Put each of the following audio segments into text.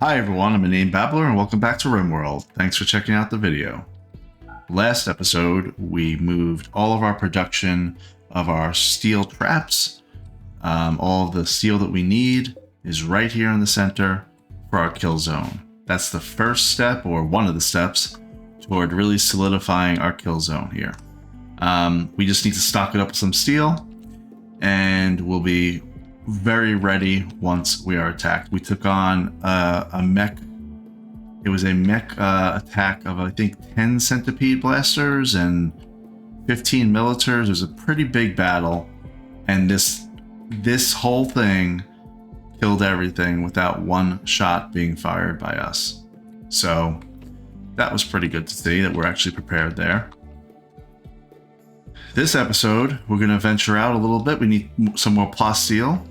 Hi everyone, I'm Inane Babbler and welcome back to RimWorld. Thanks for checking out the video. Last episode, we moved all of our production of our steel traps. All of the steel that we need is right here in the center for our kill zone. That's the first step, or one of the steps, toward really solidifying our kill zone here. We just need to stock it up with some steel, and we'll be very ready once we are attacked. We took on a mech. It was a mech attack of, I think, 10 centipede blasters and 15 militars. It was a pretty big battle, and this whole thing killed everything without one shot being fired by us. So that was pretty good to see that we're actually prepared there. This episode, we're going to venture out a little bit. We need some more plasteel.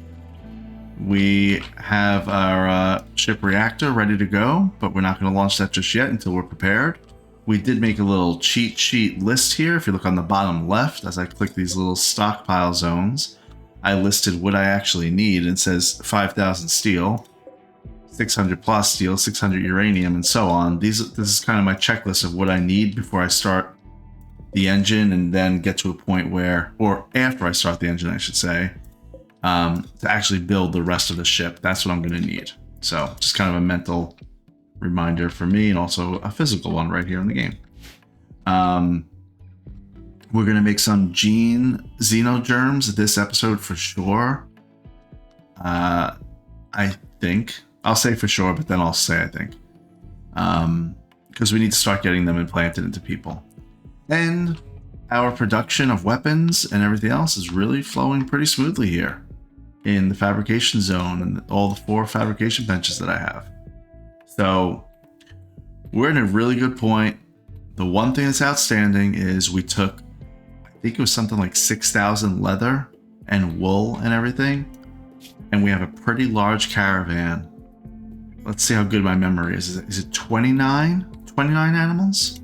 We have our ship reactor ready to go, but we're not going to launch that just yet until we're prepared. We did make a little cheat sheet list here. If you look on the bottom left, as I click these little stockpile zones, I listed what I actually need, and it says 5,000 steel, 600 plasteel, 600 uranium, and so on. This is kind of my checklist of what I need before I start the engine, and then get to a point where, or after I start the engine, I should say, to actually build the rest of the ship. That's what I'm going to need. So just kind of a mental reminder for me, and also a physical one right here in the game. We're going to make some gene xenogerms this episode for sure. I think. I'll say for sure, but then I'll say I think. Because we need to start getting them implanted into people. And our production of weapons and everything else is really flowing pretty smoothly here in the fabrication zone and all the 4 fabrication benches that I have. So we're in a really good point. The one thing that's outstanding is we took, I think it was something like 6,000 leather and wool and everything. And we have a pretty large caravan. Let's see how good my memory is. Is it 29? 29 animals?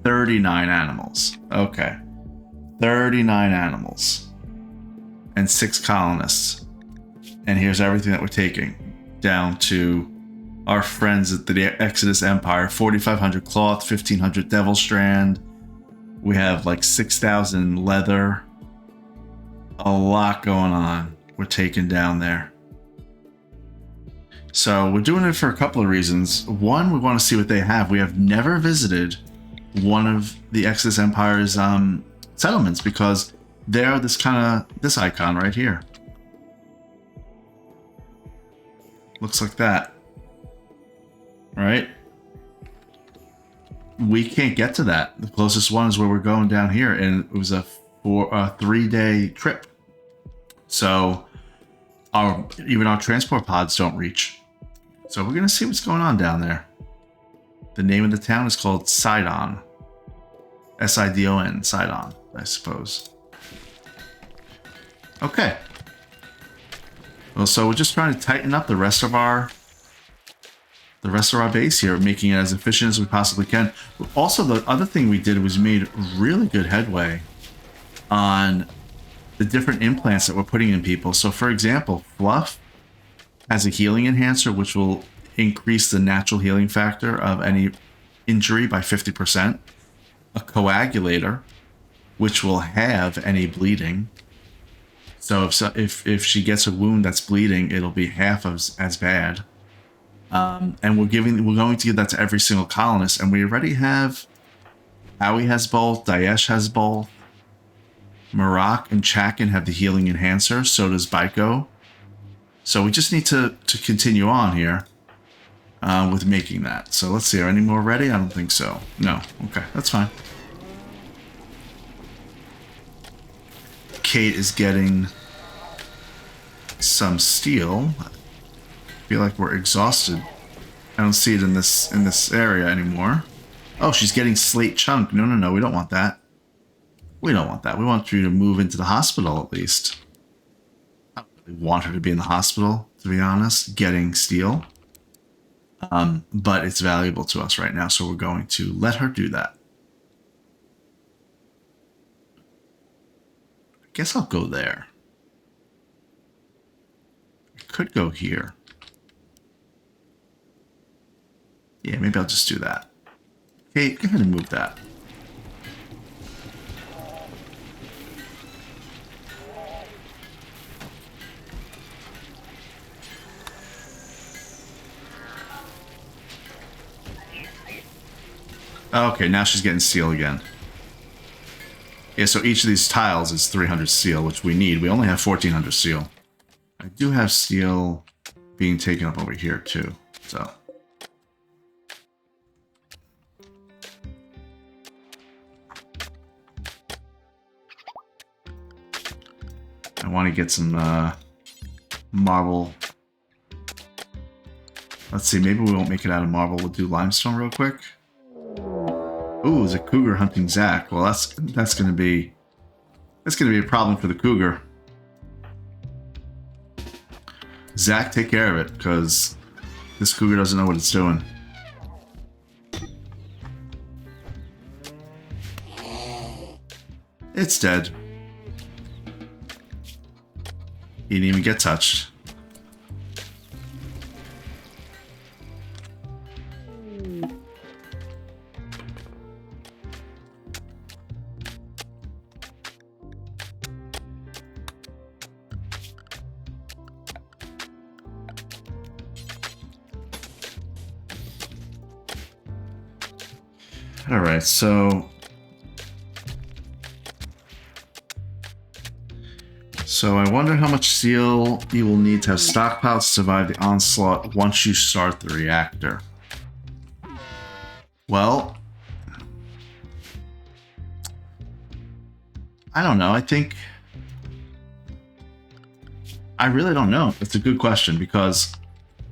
39 animals. Okay. 39 animals. And 6 colonists. And here's everything that we're taking. Down to our friends at the Exodus Empire. 4,500 cloth, 1,500 devil strand. We have like 6,000 leather. A lot going on. We're taking down there. So we're doing it for a couple of reasons. One, we want to see what they have. We have never visited one of the Exodus Empire's settlements, because they're this icon right here. Looks like that, right? We can't get to that. The closest one is where we're going down here, and it was a 3-day trip. So even our transport pods don't reach. So we're gonna see what's going on down there. The name of the town is called Sidon. Sidon, Sidon, I suppose. Okay. Well, so we're just trying to tighten up the rest of our base here, making it as efficient as we possibly can. Also, the other thing we did was made really good headway on the different implants that we're putting in people. So, for example, Fluff has a healing enhancer, which will increase the natural healing factor of any injury by 50%. A coagulator, which will have any bleeding. So if she gets a wound that's bleeding, it'll be half as bad. And we're going to give that to every single colonist. And we already have, Howie has both, Daesh has both, Marak and Chakin have the healing enhancer. So does Baiko. So we just need to continue on here with making that. So let's see, are any more ready? I don't think so. No. Okay, that's fine. Kate is getting some steel. I feel like we're exhausted. I don't see it in this area anymore. Oh, she's getting slate chunk. No, we don't want that. We don't want that. We want you to move into the hospital at least. I don't really want her to be in the hospital, to be honest, getting steel. But it's valuable to us right now, so we're going to let her do that. I guess I'll go there. I could go here. Yeah, maybe I'll just do that. Okay, go ahead and move that. Okay, now she's getting steel again. Yeah, so each of these tiles is 300 steel, which we need. We only have 1400 steel. I do have steel being taken up over here too, so. I want to get some marble. Let's see, maybe we won't make it out of marble. We'll do limestone real quick. Ooh, there's a cougar hunting Zach. Well, that's gonna be a problem for the cougar. Zach, take care of it, because this cougar doesn't know what it's doing. It's dead. He didn't even get touched. All right, so I wonder how much steel you will need to have stockpiled to survive the onslaught once you start the reactor. Well, I don't know. I really don't know. It's a good question, because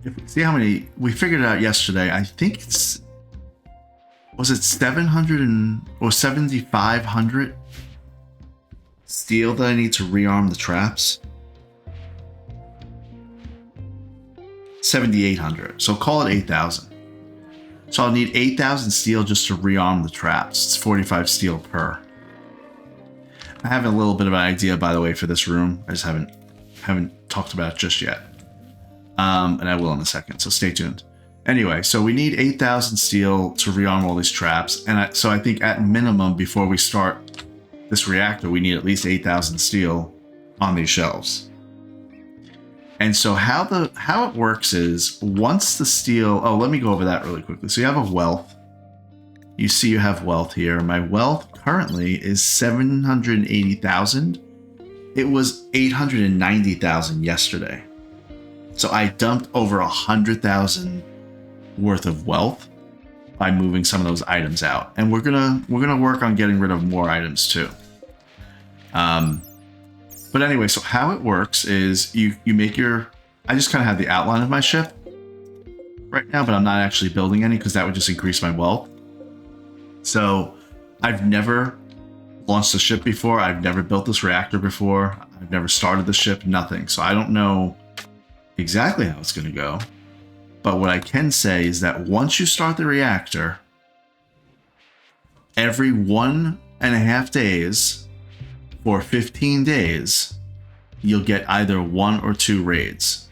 if we see how many we figured it out yesterday, I think was it 700 or 7,500 steel that I need to rearm the traps? 7,800. So call it 8,000. So I'll need 8,000 steel just to rearm the traps. It's 45 steel per. I have a little bit of an idea, by the way, for this room. I just haven't talked about it just yet. And I will in a second, so stay tuned. Anyway, so we need 8,000 steel to rearm all these traps. And so I think at minimum, before we start this reactor, we need at least 8,000 steel on these shelves. And so how it works is, once the steel... Oh, let me go over that really quickly. So you have a wealth. You see you have wealth here. My wealth currently is 780,000. It was 890,000 yesterday. So I dumped over 100,000 worth of wealth by moving some of those items out, and we're gonna work on getting rid of more items too. But anyway, so how it works is you make your... I just kind of have the outline of my ship right now, but I'm not actually building any, because that would just increase my wealth. So I've never launched a ship before. I've never built this reactor before. I've never started the ship, nothing. So I don't know exactly how it's going to go. But what I can say is that once you start the reactor, every 1.5 days for 15 days, you'll get either 1 or 2 raids.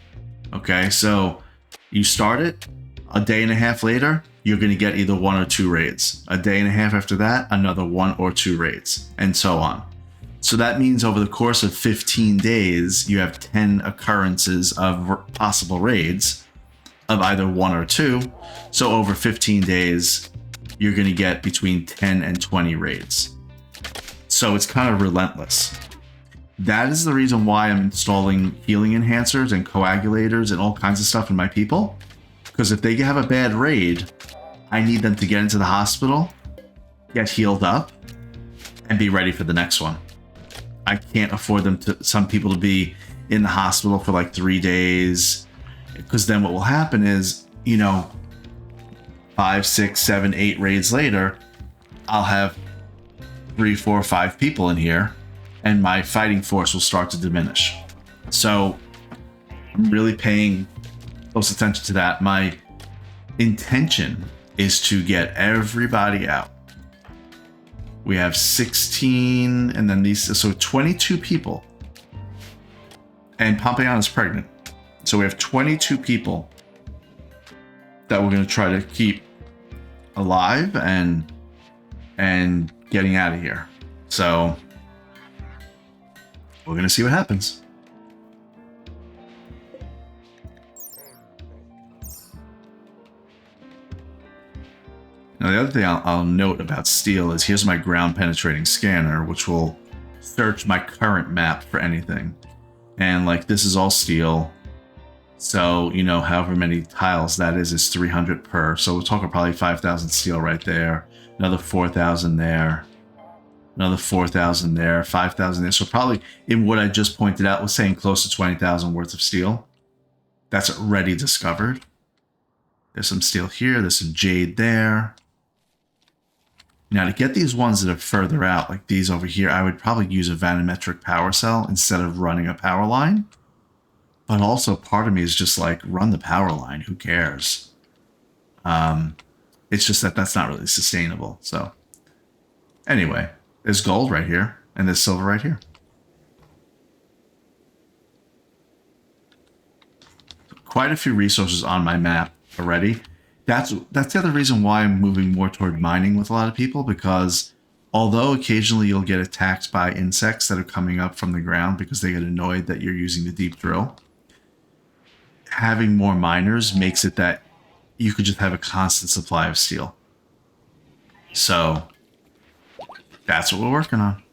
Okay, so you start it, a day and a half later, you're going to get either 1 or 2 raids. A day and a half after that, another 1 or 2 raids, and so on. So that means over the course of 15 days, you have 10 occurrences of possible raids of either 1 or 2. So over 15 days, you're going to get between 10 and 20 raids. So it's kind of relentless. That is the reason why I'm installing healing enhancers and coagulators and all kinds of stuff in my people. Because if they have a bad raid, I need them to get into the hospital, get healed up, and be ready for the next one. I can't afford some people to be in the hospital for like 3 days, because then what will happen is, 5, 6, 7, 8 raids later, I'll have 3, 4, 5 people in here, and my fighting force will start to diminish. So I'm really paying close attention to that. My intention is to get everybody out. We have 16, and then so 22 people. And Pompeian is pregnant. So we have 22 people that we're going to try to keep alive and getting out of here. So we're gonna see what happens. Now, the other thing I'll note about steel is here's my ground penetrating scanner, which will search my current map for anything. And like this is all steel. So, you know, however many tiles that is 300 per. So we're talking probably 5,000 steel right there. Another 4,000 there. Another 4,000 there. 5,000 there. So probably in what I just pointed out was saying close to 20,000 worth of steel. That's already discovered. There's some steel here. There's some jade there. Now, to get these ones that are further out, like these over here, I would probably use a vanometric power cell instead of running a power line. But also, part of me is just like, run the power line. Who cares? It's just that that's not really sustainable. So, anyway, there's gold right here, and there's silver right here. Quite a few resources on my map already. That's the other reason why I'm moving more toward mining with a lot of people, because although occasionally you'll get attacked by insects that are coming up from the ground because they get annoyed that you're using the deep drill, having more miners makes it that you could just have a constant supply of steel. So that's what we're working on.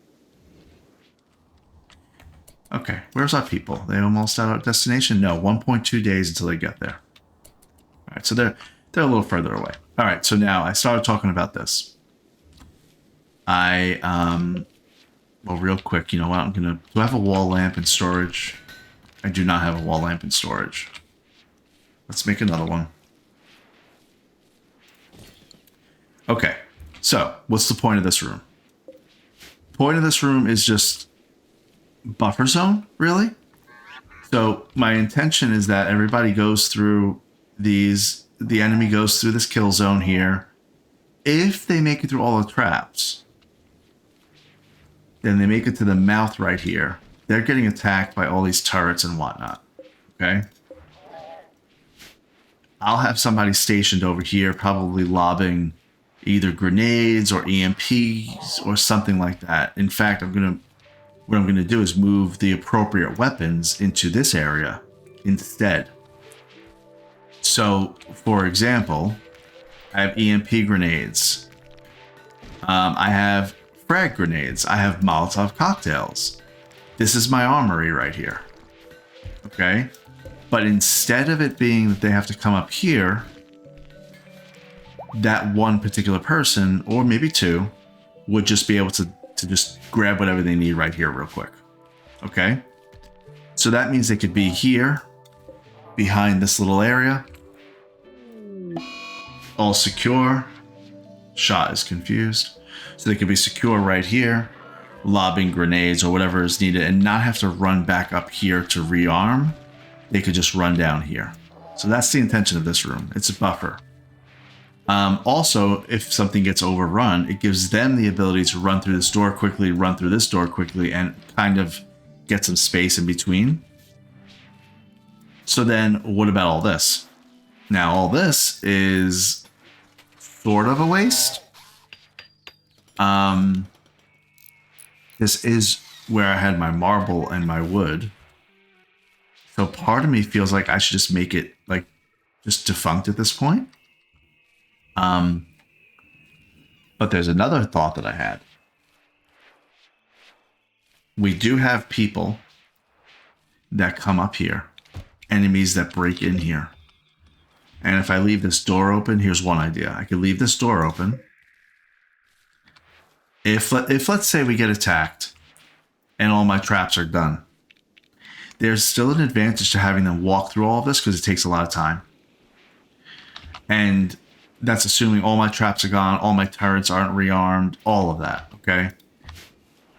Okay, where's our people? They almost at our destination? No, 1.2 days until they get there. All right, so they're a little further away. All right, so now I started talking about this. Well, real quick, you know what? Do I have a wall lamp in storage? I do not have a wall lamp in storage. Let's make another one. Okay, so what's the point of this room? The point of this room is just buffer zone, really. So my intention is that everybody goes through these, the enemy goes through this kill zone here. If they make it through all the traps, then they make it to the mouth right here. They're getting attacked by all these turrets and whatnot. Okay. I'll have somebody stationed over here, probably lobbing either grenades or EMPs or something like that. In fact, what I'm gonna do is move the appropriate weapons into this area instead. So, for example, I have EMP grenades. I have frag grenades. I have Molotov cocktails. This is my armory right here. Okay? But instead of it being that they have to come up here, that one particular person, or maybe two, would just be able to just grab whatever they need right here real quick. Okay? So that means they could be here, behind this little area. All secure. Shot is confused. So they could be secure right here, lobbing grenades or whatever is needed, and not have to run back up here to rearm. They could just run down here. So that's the intention of this room. It's a buffer. Also, if something gets overrun, it gives them the ability to run through this door quickly, run through this door quickly, and kind of get some space in between. So then, what about all this? Now, all this is sort of a waste. This is where I had my marble and my wood. So part of me feels like I should just make it like just defunct at this point. But there's another thought that I had. We do have people that come up here, enemies that break in here. And if I leave this door open, here's one idea. I could leave this door open. If let's say we get attacked and all my traps are done, there's still an advantage to having them walk through all of this because it takes a lot of time. And that's assuming all my traps are gone, all my turrets aren't rearmed, all of that, okay?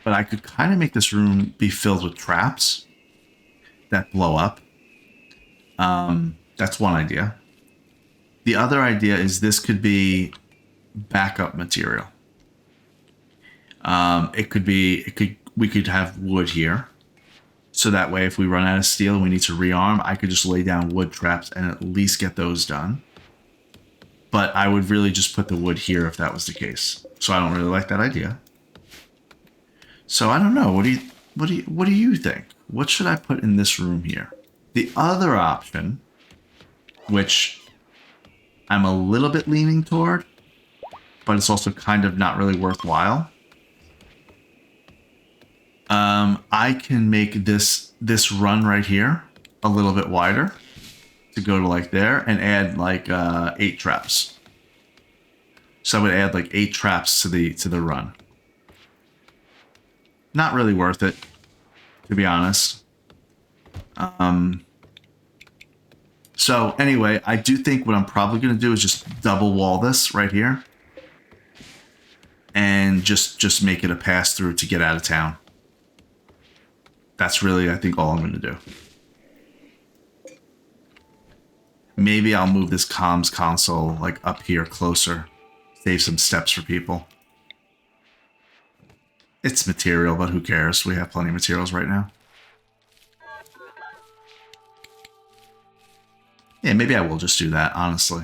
But I could kind of make this room be filled with traps that blow up. That's one idea. The other idea is this could be backup material. We could have wood here. So that way, if we run out of steel and we need to rearm, I could just lay down wood traps and at least get those done. But I would really just put the wood here if that was the case. So I don't really like that idea. So I don't know. What do you think? What should I put in this room here? The other option, which I'm a little bit leaning toward, but it's also kind of not really worthwhile. I can make this run right here a little bit wider to go to like there and add like 8 traps. So I would add like 8 traps to the run. Not really worth it, to be honest. So anyway, I do think what I'm probably going to do is just double wall this right here. And just make it a pass through to get out of town. That's really, I think, all I'm going to do. Maybe I'll move this comms console like up here closer. Save some steps for people. It's material, but who cares? We have plenty of materials right now. Yeah, maybe I will just do that, honestly.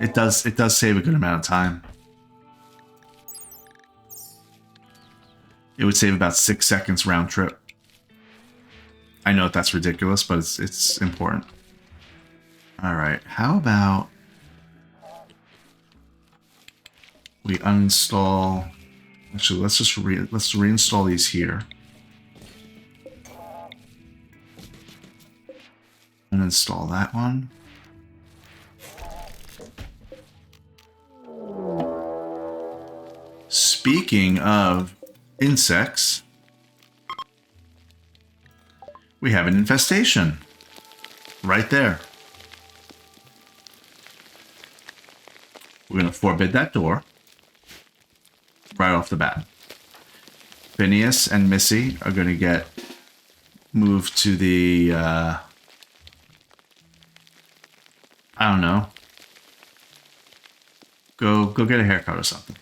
It does save a good amount of time. It would save about 6 seconds round trip. I know that's ridiculous, but it's important. All right, how about we uninstall? Actually, let's reinstall these here. Uninstall that one. Speaking of insects, we have an infestation right there. We're going to forbid that door right off the bat. Phineas and Missy are going to get moved to the, I don't know. Go get a haircut or something,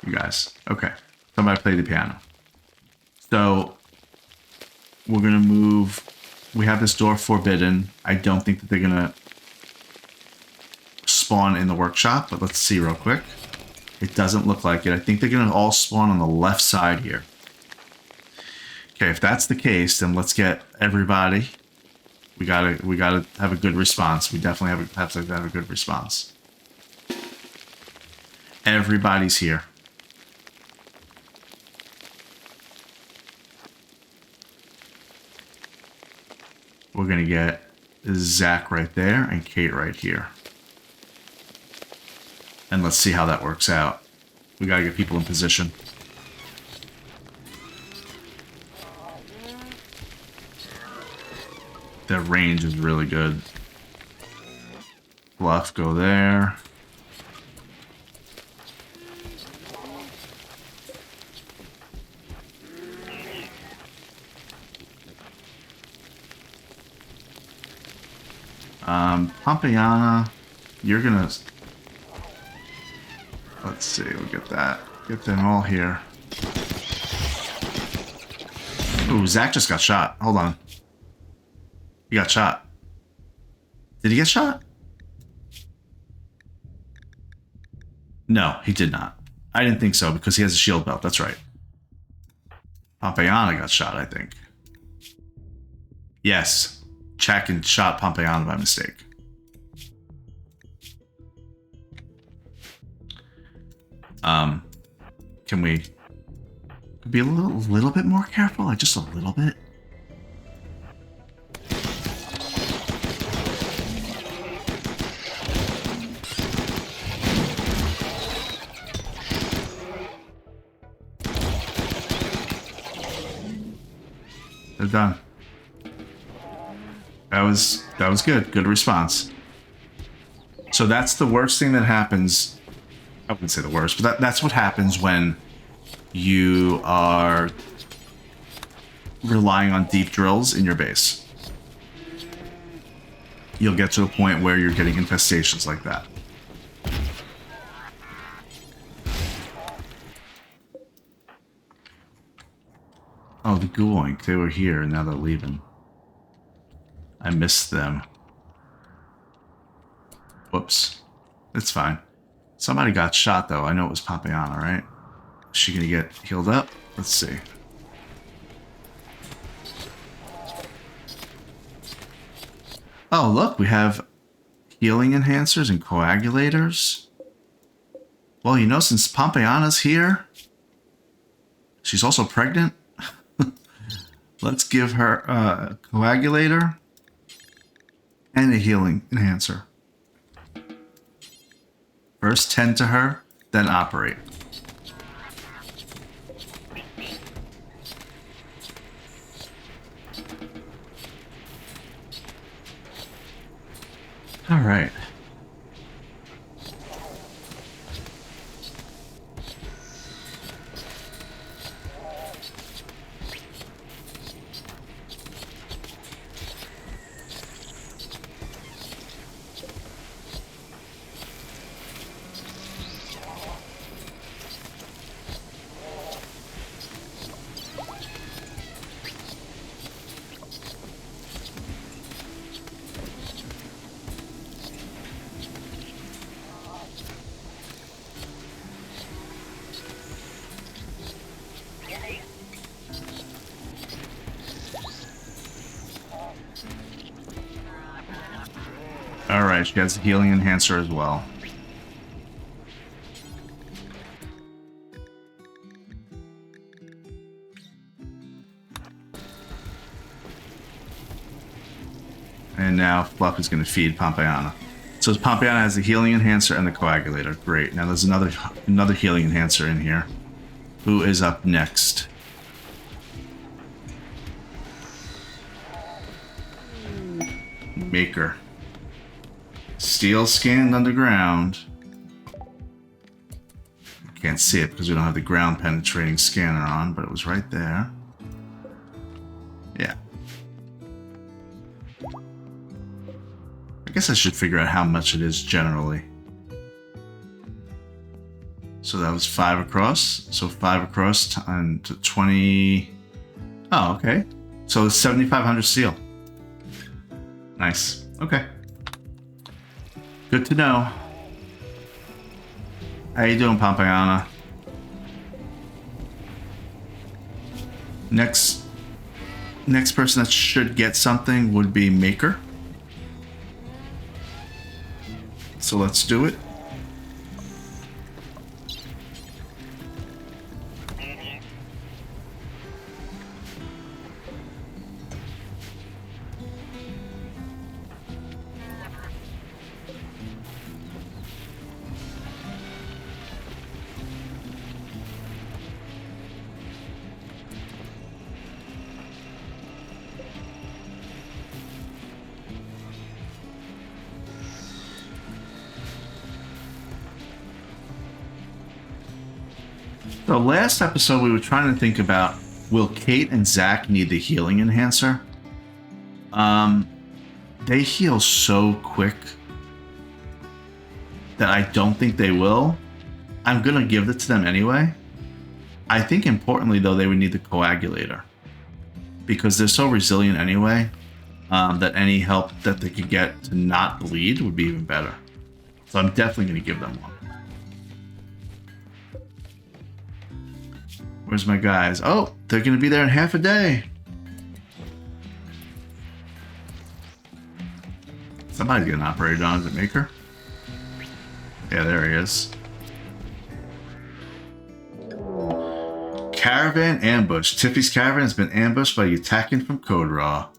you guys. Okay. Somebody play the piano. So we're going to move. We have this door forbidden. I don't think that they're going to spawn in the workshop, but let's see real quick. It doesn't look like it. I think they're going to all spawn on the left side here. Okay, if that's the case, then let's get everybody. We gotta have a good response. We definitely have to have a good response. Everybody's here. We're gonna get Zach right there and Kate right here. And let's see how that works out. We gotta get people in position. Their range is really good. Bluff, go there. Pompeiana, you're gonna... Let's see, we'll get that. Get them all here. Ooh, Zach just got shot. Hold on. He got shot. Did he get shot? No, he did not. I didn't think so because he has a shield belt. That's right. Pompeiana got shot, I think. Yes. Chakin shot Pompeiana by mistake. Can we be a little bit more careful? Like just a little bit? They're done. That was good. Good response. So that's the worst thing that happens. I wouldn't say the worst, but that's what happens when you are relying on deep drills in your base. You'll get to a point where you're getting infestations like that. Oh, the Gooink. They were here and now they're leaving. I missed them. Whoops. It's fine. Somebody got shot, though. I know it was Pompeyana, right? Is she gonna get healed up? Let's see. Oh, look, we have healing enhancers and coagulators. Well, you know, since Pompeyana's here, she's also pregnant. Let's give her a coagulator and a healing enhancer. First tend to her, then operate. All right. Alright, she has a healing enhancer as well. And now Fluff is going to feed Pompeyana. So Pompeyana has the healing enhancer and the coagulator. Great. Now there's another healing enhancer in here. Who is up next? Maker. Steel scanned underground. Can't see it because we don't have the ground penetrating scanner on, but it was right there. Yeah. I guess I should figure out how much it is generally. So that was 5 across. So 5 across to 20. Oh, okay. So it's 7,500 steel. Nice. Okay. Good to know. How you doing, Pompeyana? Next person that should get something would be Maker. So let's do it. So last episode we were trying to think about, will Kate and Zach need the healing enhancer? They heal so quick that I don't think they will. I'm gonna give it to them anyway. I think importantly though, they would need the coagulator because they're so resilient anyway, that any help that they could get to not bleed would be even better. So I'm definitely gonna give them one. Where's my guys? Oh, they're going to be there in half a day. Somebody's getting operated on. Is it Maker? Yeah, there he is. Caravan ambush. Tiffy's caravan has been ambushed by the attacking from Code Raw.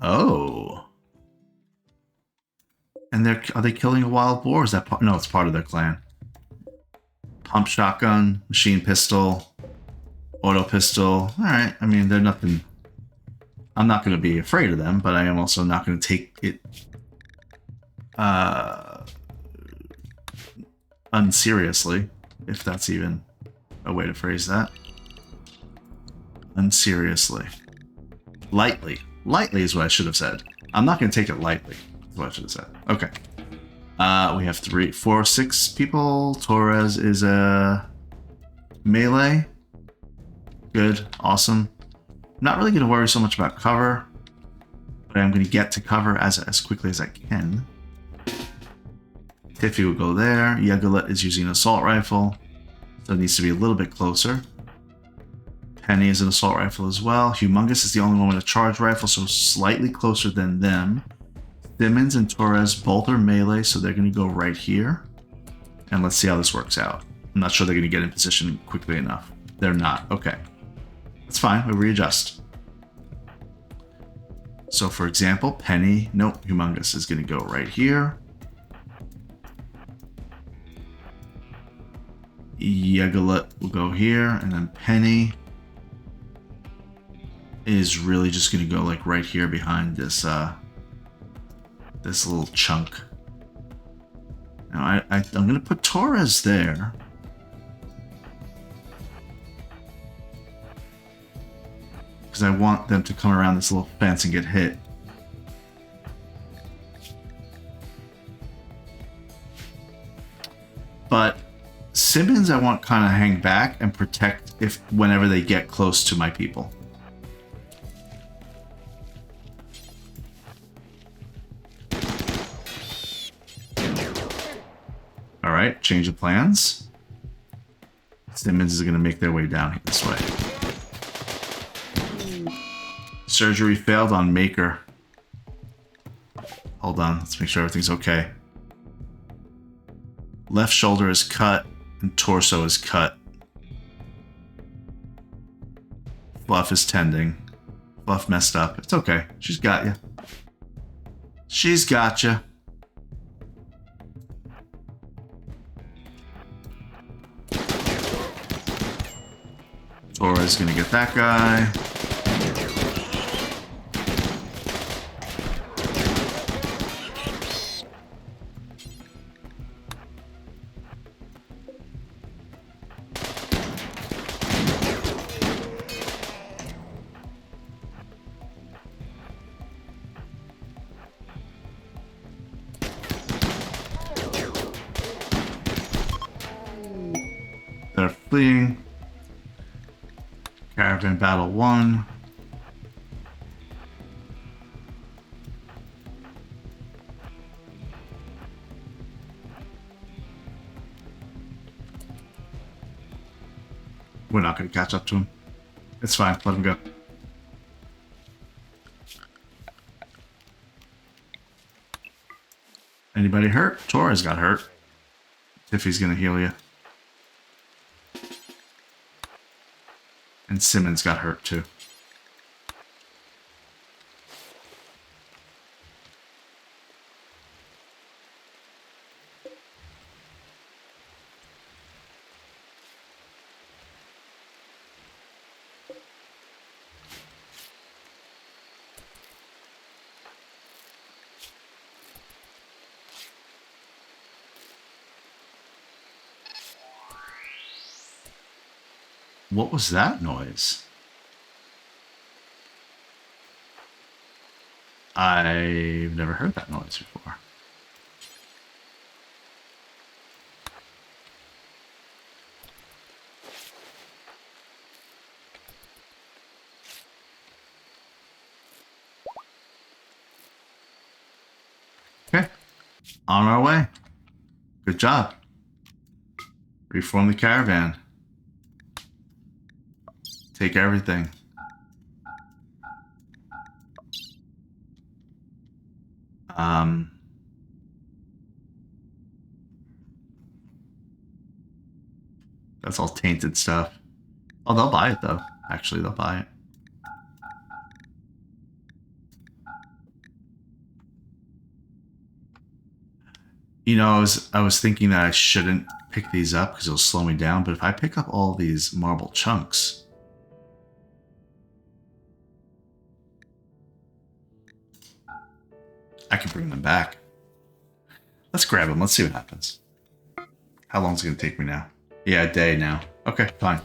Oh. And are they killing a wild boar? Is that part? No, it's part of their clan. Pump shotgun, machine pistol, auto pistol. All right. I mean, they're nothing. I'm not going to be afraid of them, but I am also not going to take it unseriously, if that's even a way to phrase that. Unseriously. Lightly. Lightly is what I should have said. I'm not going to take it lightly, is what I should have said. Okay. We have 6 people. Torres is a melee. Good. Awesome. I'm not really going to worry so much about cover, but I'm going to get to cover as quickly as I can. Tiffy will go there. Yegulet is using an assault rifle, so it needs to be a little bit closer. Penny is an assault rifle as well. Humongous is the only one with a charge rifle, so slightly closer than them. Simmons and Torres both are melee, so they're going to go right here. And let's see how this works out. I'm not sure they're going to get in position quickly enough. They're not. Okay. That's fine. We'll readjust. So, for example, Penny, nope, Humongous is going to go right here. Yegulet will go here, and then Penny is really just going to go like right here behind this this little chunk. Now I'm going to put Torres there. Because I want them to come around this little fence and get hit. But Simmons I want kind of hang back and protect if whenever they get close to my people. Alright, change of plans. Simmons is going to make their way down this way. Surgery failed on Maker. Hold on, let's make sure everything's okay. Left shoulder is cut and torso is cut. Fluff is tending. Fluff messed up. It's okay. She's got you. She's got you. Torres is gonna get that guy. They're fleeing. Caravan battle 1. We're not going to catch up to him. It's fine. Let him go. Anybody hurt? Torres got hurt. Tiffy's going to heal you. And Simmons got hurt too. What was that noise? I've never heard that noise before. Okay. On our way. Good job. Reform the caravan. Take everything. That's all tainted stuff. Oh, they'll buy it though. Actually, they'll buy it. You know, I was thinking that I shouldn't pick these up because it'll slow me down, but if I pick up all these marble chunks, I can bring them back. Let's grab them. Let's see what happens. How long is it going to take me now? Yeah, a day now. Okay, fine.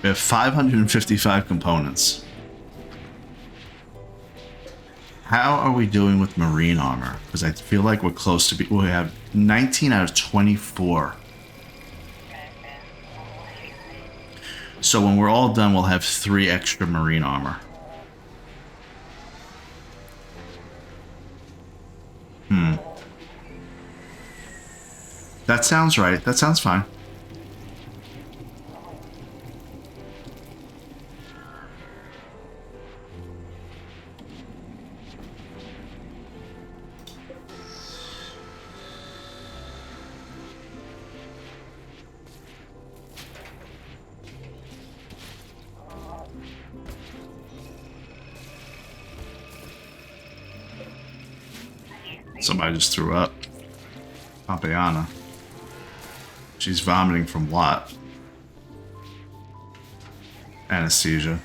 We have 555 components. How are we doing with marine armor? Because I feel like we're close to we have 19 out of 24. So when we're all done, we'll have 3 extra marine armor. That sounds right. That sounds fine. Somebody just threw up. Pompeiana. She's vomiting from what? Anesthesia.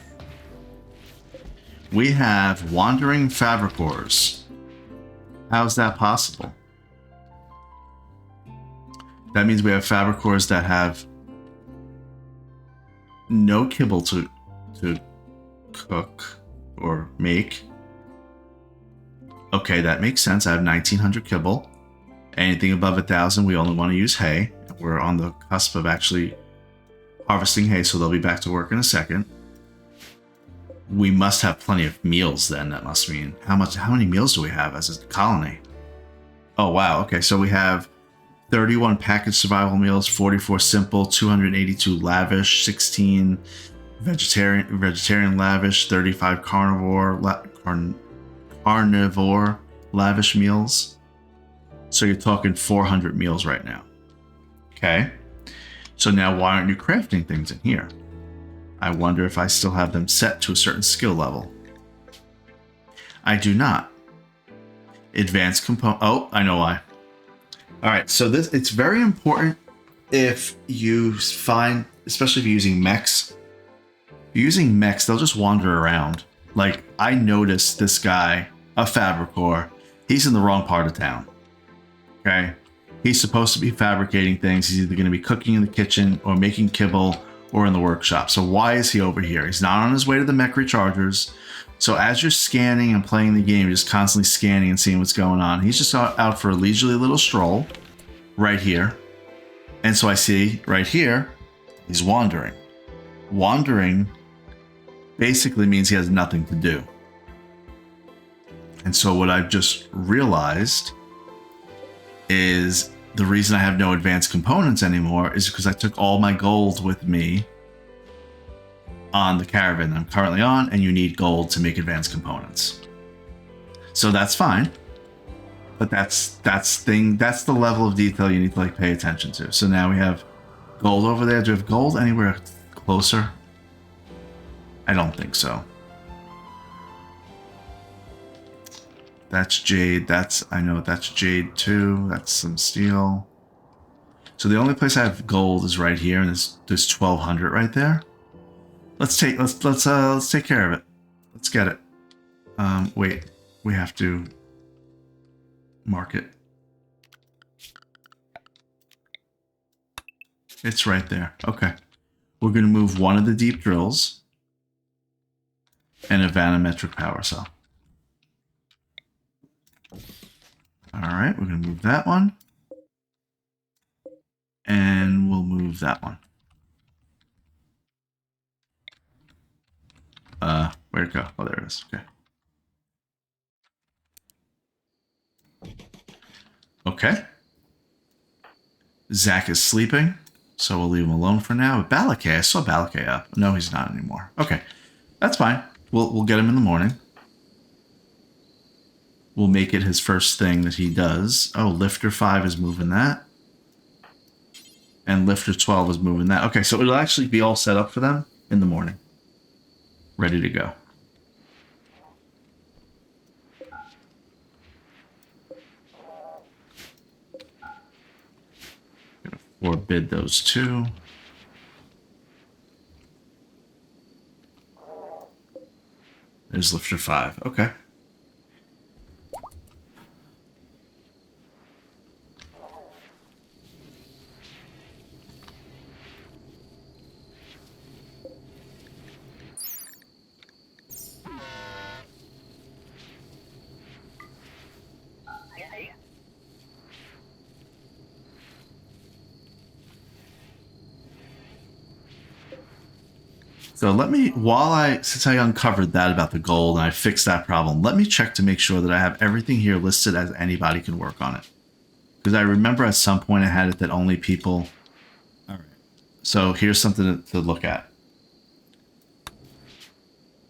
We have wandering fabricors. How's that possible? That means we have fabricors that have no kibble to cook or make. Okay, that makes sense. I have 1900 kibble. Anything above 1000, we only want to use hay. We're on the cusp of actually harvesting hay, so they'll be back to work in a second. We must have plenty of meals then. That must mean how many meals do we have as a colony? Oh wow, okay, so we have 31 packaged survival meals, 44 simple, 282 lavish, 16 vegetarian lavish, 35 carnivore lavish meals. So you're talking 400 meals right now. Okay. So now why aren't you crafting things in here? I wonder if I still have them set to a certain skill level. I do not. Advanced component. Oh, I know why. All right. So it's very important if you find, especially if you're using mechs. If you're using mechs, they'll just wander around. Like I noticed this guy, a fabricor. He's in the wrong part of town. Okay. He's supposed to be fabricating things. He's either going to be cooking in the kitchen or making kibble or in the workshop. So why is he over here? He's not on his way to the mech rechargers. So as you're scanning and playing the game, you're just constantly scanning and seeing what's going on. He's just out for a leisurely little stroll right here. And so I see right here, he's wandering. Wandering basically means he has nothing to do. And so what I've just realized is the reason I have no advanced components anymore is because I took all my gold with me on the caravan I'm currently on, and you need gold to make advanced components. So that's fine. But that's the level of detail you need to like pay attention to. So now we have gold over there. Do we have gold anywhere closer? I don't think so. That's jade. I know that's jade too. That's some steel. So the only place I have gold is right here, and there's 1200 right there. Let's take care of it. Let's get it. Wait, we have to mark it. It's right there. Okay. We're going to move one of the deep drills and a vanometric power cell. All right, we're going to move that one. And we'll move that one. Where'd it go? Oh, there it is. Okay. Okay. Zach is sleeping, so we'll leave him alone for now. But Balakay, I saw Balakay up. No, he's not anymore. Okay, that's fine. We'll get him in the morning. We'll make it his first thing that he does. Oh, Lifter 5 is moving that. And Lifter 12 is moving that. Okay, so it'll actually be all set up for them in the morning. Ready to go. Gonna forbid those two. There's Lifter 5. Okay. So since I uncovered that about the gold and I fixed that problem, let me check to make sure that I have everything here listed as anybody can work on it. Because I remember at some point I had it that only people... All right. So here's something to look at.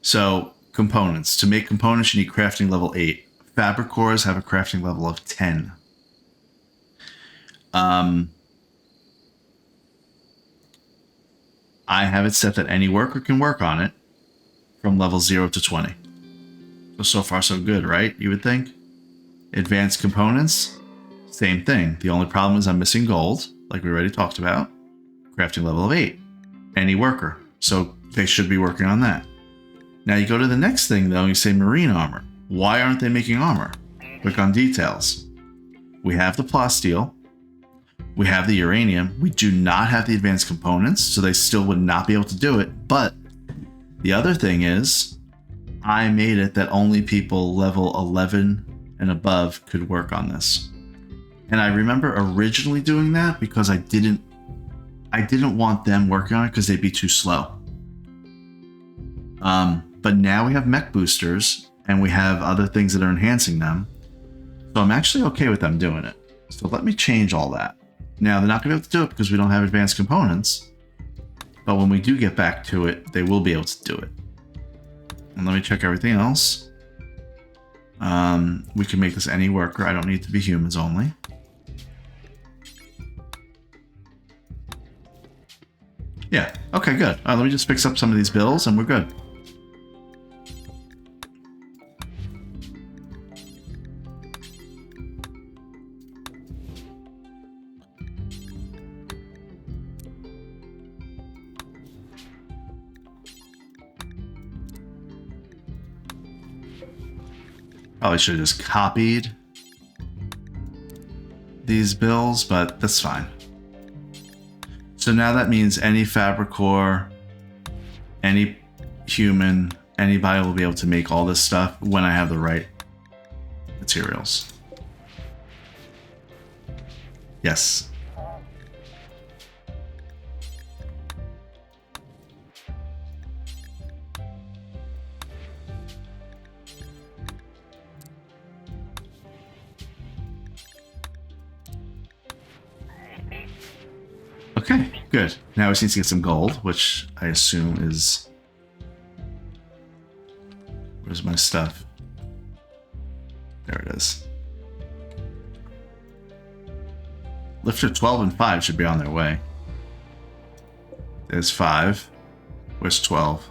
So components. To make components, you need crafting level 8. Fabric cores have a crafting level of 10. I have it set that any worker can work on it from level 0 to 20. So far so good, right? You would think? Advanced components, same thing. The only problem is I'm missing gold, like we already talked about. Crafting level of 8. Any worker. So they should be working on that. Now you go to the next thing though, and you say marine armor. Why aren't they making armor? Click on details. We have the plasteel. We have the uranium. We do not have the advanced components, so they still would not be able to do it. But the other thing is, I made it that only people level 11 and above could work on this. And I remember originally doing that because I didn't want them working on it because they'd be too slow. But now we have mech boosters and we have other things that are enhancing them. So I'm actually okay with them doing it. So let me change all that. Now, they're not going to be able to do it because we don't have advanced components. But when we do get back to it, they will be able to do it. And let me check everything else. We can make this any worker. I don't need to be humans only. Yeah, okay, good. All right, let me just fix up some of these bills and we're good. Probably should have just copied these bills, but that's fine. So now that means any fabric core, any human, anybody will be able to make all this stuff when I have the right materials. Yes. Okay, good. Now we just need to get some gold, which I assume is... Where's my stuff? There it is. Lifter 12 and 5 should be on their way. There's 5. Where's 12?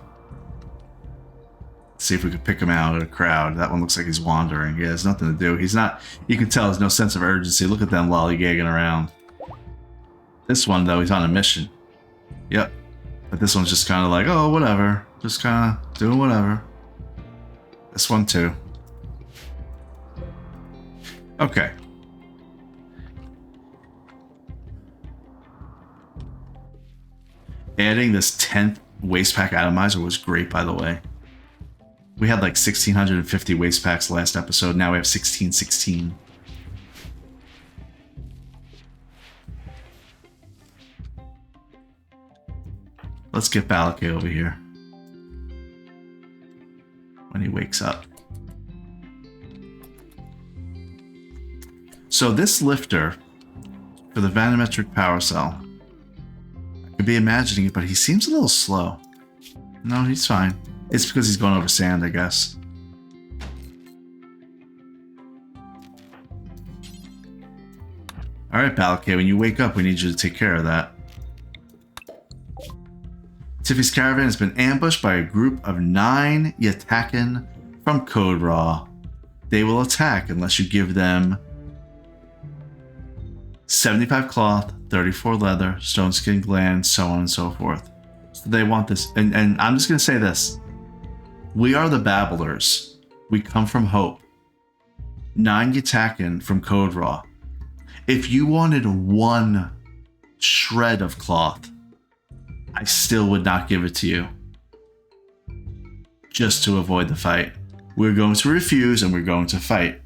Let's see if we could pick him out of a crowd. That one looks like he's wandering. Yeah, there's nothing to do. He's not... You can tell there's no sense of urgency. Look at them lollygagging around. This one, though, he's on a mission. Yep. But this one's just kind of like, oh, whatever. Just kind of doing whatever. This one, too. Okay. Adding this 10th waste pack atomizer was great, by the way. We had like 1,650 waste packs last episode. Now we have 1,616. Let's get Balakay over here when he wakes up. So this lifter for the vanometric power cell, I could be imagining it, but he seems a little slow. No, he's fine. It's because he's going over sand, I guess. All right, Balakay, when you wake up, we need you to take care of that. Tiffy's caravan has been ambushed by a group of 9 Yatakan from Code Raw. They will attack unless you give them 75 cloth, 34 leather, stone skin gland, so on and so forth. So they want this. And I'm just going to say this. We are the Babblers. We come from Hope. 9 Yatakan from Code Raw. If you wanted 1 shred of cloth, I still would not give it to you. Just to avoid the fight. We're going to refuse and we're going to fight.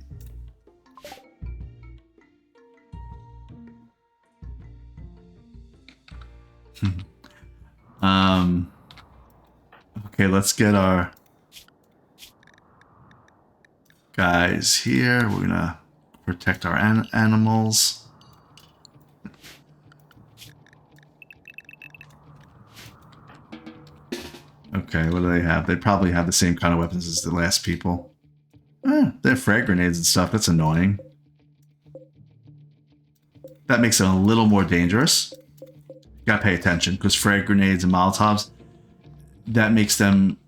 Okay, let's get our guys here. We're gonna protect our animals. Okay, what do they have? They probably have the same kind of weapons as the last people. They have frag grenades and stuff. That's annoying. That makes it a little more dangerous. You gotta pay attention, because frag grenades and Molotovs, that makes them,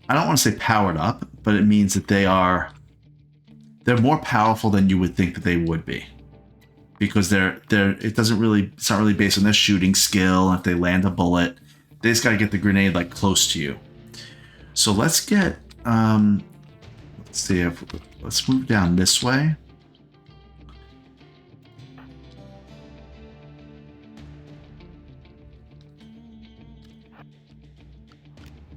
I don't want to say powered up, but it means that they're more powerful than you would think that they would be. Because it's not really based on their shooting skill. If they land a bullet, they just gotta get the grenade like close to you. So let's get, let's move down this way.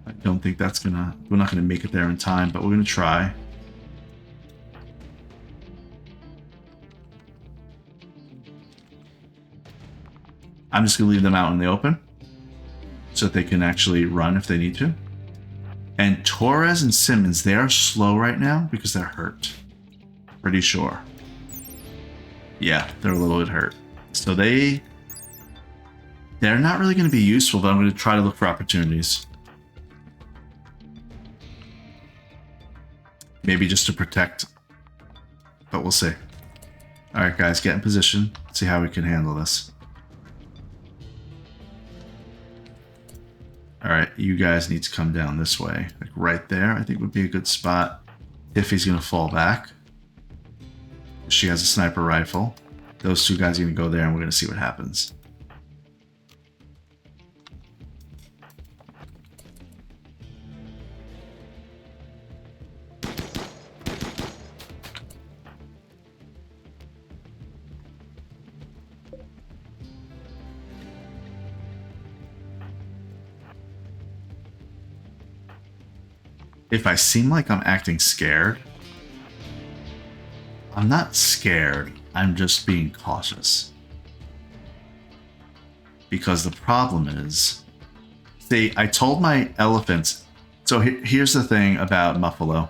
I don't think we're not gonna make it there in time, but we're gonna try. I'm just gonna leave them out in the open so that they can actually run if they need to. And Torres and Simmons, they are slow right now because they're hurt. Pretty sure. Yeah, they're a little bit hurt. So they're not really going to be useful, but I'm going to try to look for opportunities. Maybe just to protect. But we'll see. Alright guys, get in position. Let's see how we can handle this. Alright, you guys need to come down this way. Like right there, I think would be a good spot. Tiffy's going to fall back. She has a sniper rifle. Those two guys are going to go there and we're going to see what happens. If I seem like I'm acting scared, I'm not scared. I'm just being cautious. Because the problem is, see, I told my elephants. So here's the thing about Muffalo.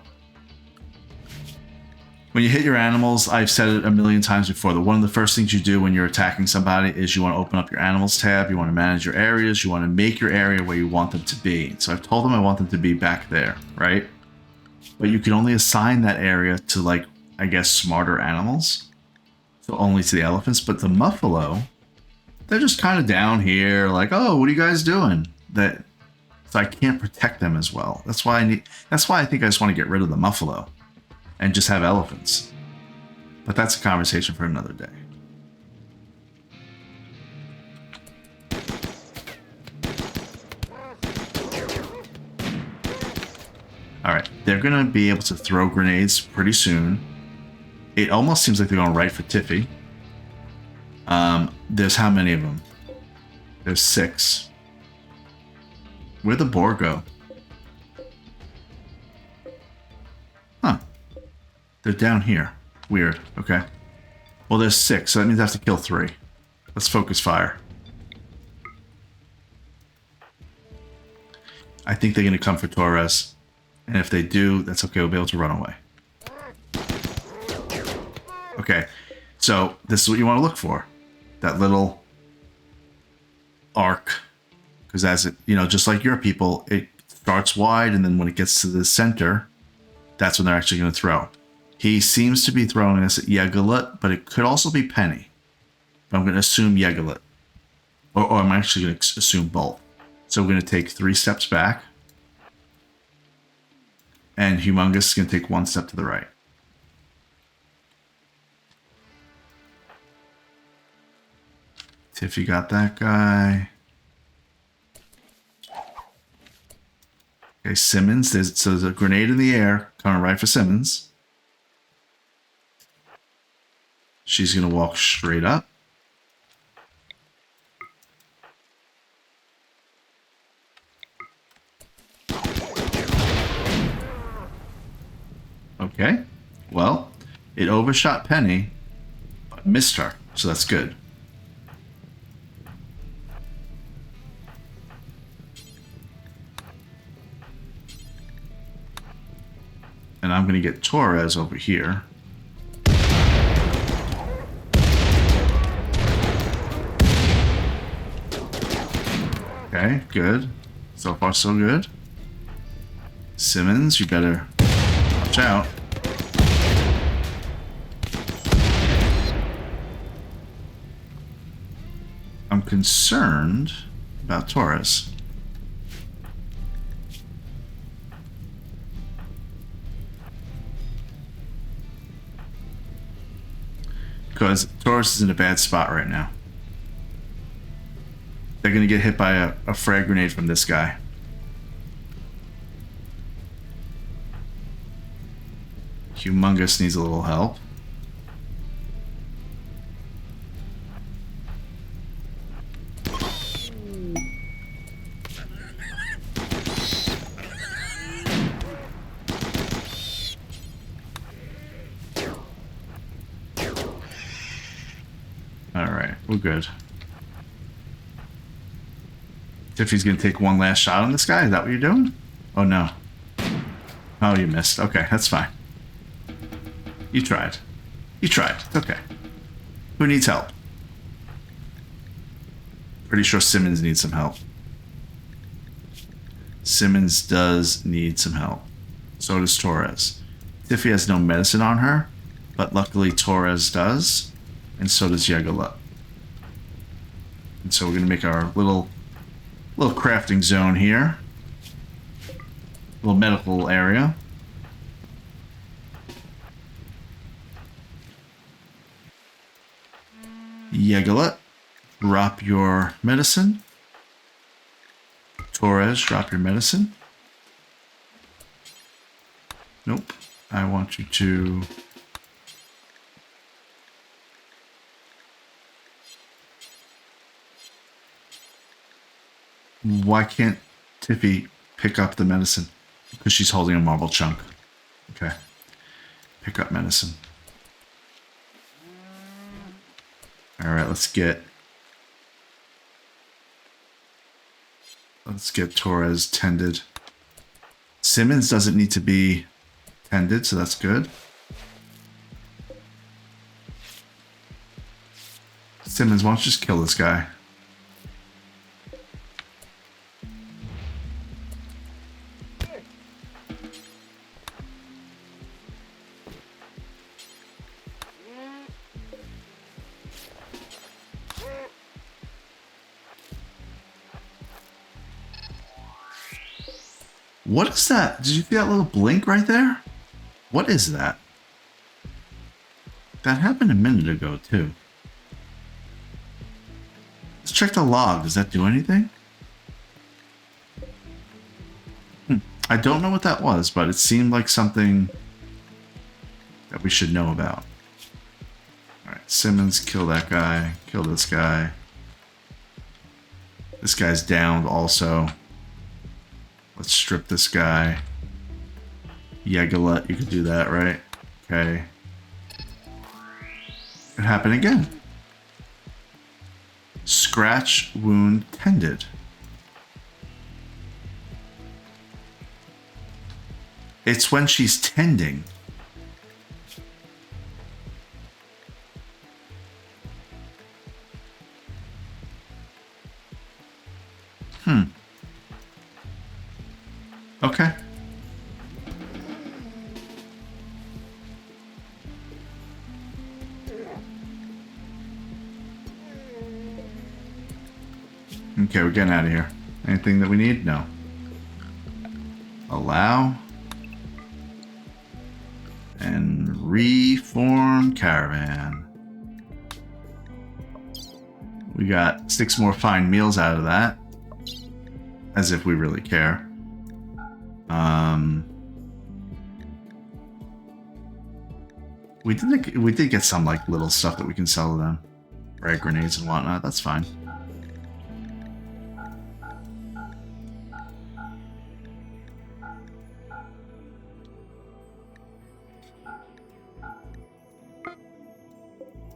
When you hit your animals, I've said it a million times before, that one of the first things you do when you're attacking somebody is you want to open up your animals tab, you want to manage your areas, you want to make your area where you want them to be. So I've told them I want them to be back there, right? But you can only assign that area to, like, I guess, smarter animals. So only to the elephants. But the Muffalo, they're just kind of down here, like, oh, what are you guys doing? So I can't protect them as well. That's why I think I just want to get rid of the Muffalo and just have elephants. But that's a conversation for another day. Alright, they're going to be able to throw grenades pretty soon. It almost seems like they're going right for Tiffy. There's how many of them? There's 6. Where'd the boar go? Huh. They're down here. Weird. Okay. Well, there's 6, so that means I have to kill 3. Let's focus fire. I think they're going to come for Torres. And if they do, that's okay. We'll be able to run away. Okay. So this is what you want to look for. That little arc. Because as it, just like your people, it starts wide, and then when it gets to the center, that's when they're actually going to throw. He seems to be throwing us at Yegalut, but it could also be Penny. But I'm going to assume Yegalut. Or I'm actually going to assume both. So we're going to take 3 steps back. And Humongous is going to take 1 step to the right. Tiffy got that guy. Okay, Simmons. There's a grenade in the air coming right for Simmons. She's going to walk straight up. Okay. Well, it overshot Penny, but missed her, so that's good. And I'm going to get Torres over here. Okay, good. So far, so good. Simmons, you better watch out. I'm concerned about Torres. Because Torres is in a bad spot right now. They're going to get hit by a frag grenade from this guy. Humongous needs a little help. Alright, we're good. Tiffy's gonna take one last shot on this guy? Is that what you're doing? Oh no. Oh, you missed. Okay, that's fine. You tried. You tried. It's okay. Who needs help? Pretty sure Simmons needs some help. Simmons does need some help. So does Torres. Tiffy has no medicine on her, but luckily Torres does, and so does Yegala. And so we're gonna make our little crafting zone here. Little medical area. Yegala, drop your medicine. Torres, drop your medicine. Nope. I want you to... Why can't Tiffy pick up the medicine? Because she's holding a marble chunk. Okay. Pick up medicine. Alright, let's get Torres tended. Simmons doesn't need to be tended, so that's good. Simmons, why don't you just kill this guy? What is that? Did you see that little blink right there? What is that? That happened a minute ago, too. Let's check the log. Does that do anything? I don't know what that was, but it seemed like something that we should know about. Alright, Simmons, kill that guy. Kill this guy. This guy's downed also. Let's strip this guy. Yegala, you could do that, right? Okay. It happened again. Scratch wound tended. It's when she's tending. Okay. Okay, we're getting out of here. Anything that we need? No. Allow. And reform caravan. We got 6 more fine meals out of that. As if we really care. We did get some like little stuff that we can sell to them. Frag grenades and whatnot. That's fine.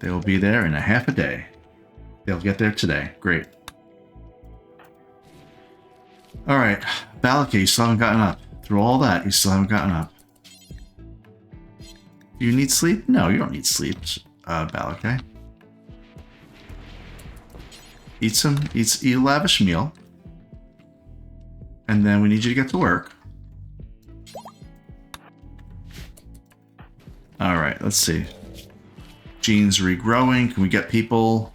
They will be there in a half a day. They'll get there today. Great. Alright. Balaka, you still haven't gotten up. Through all that, you still haven't gotten up. You need sleep? No, you don't need sleep, Balake. Eat a lavish meal. And then we need you to get to work. Alright, let's see. Genes regrowing. Can we get people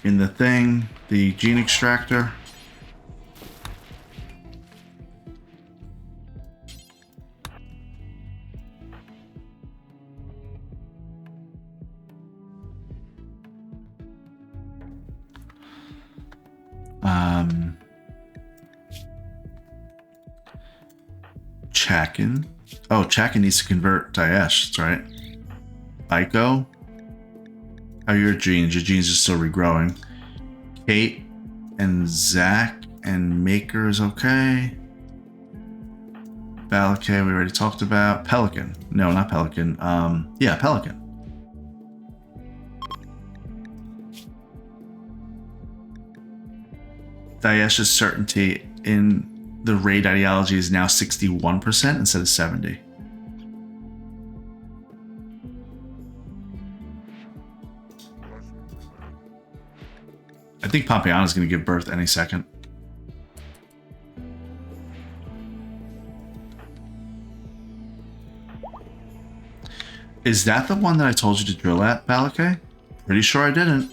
in the thing? The gene extractor? Chakin. Oh, Chakin needs to convert Daesh, that's right. Aiko. How are your genes? Your genes are still regrowing. Kate and Zach and Maker is okay. Balake, we already talked about. Pelican. No, not Pelican. Yeah, Pelican. Daesh's certainty in the raid ideology is now 61% instead of 70. I think Pompeiana is going to give birth any second. Is that the one that I told you to drill at, Balake? Pretty sure I didn't.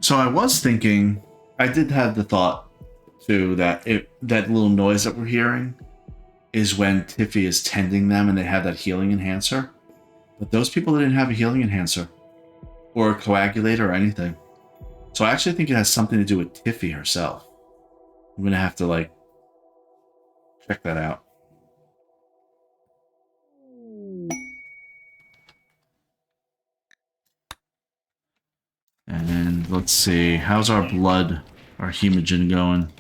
So I was thinking, I did have the thought too that that little noise that we're hearing is when Tiffy is tending them and they have that healing enhancer. But those people didn't have a healing enhancer or a coagulator or anything. So I actually think it has something to do with Tiffy herself. I'm going to have to like check that out. And let's see, how's our blood, our hemogen going?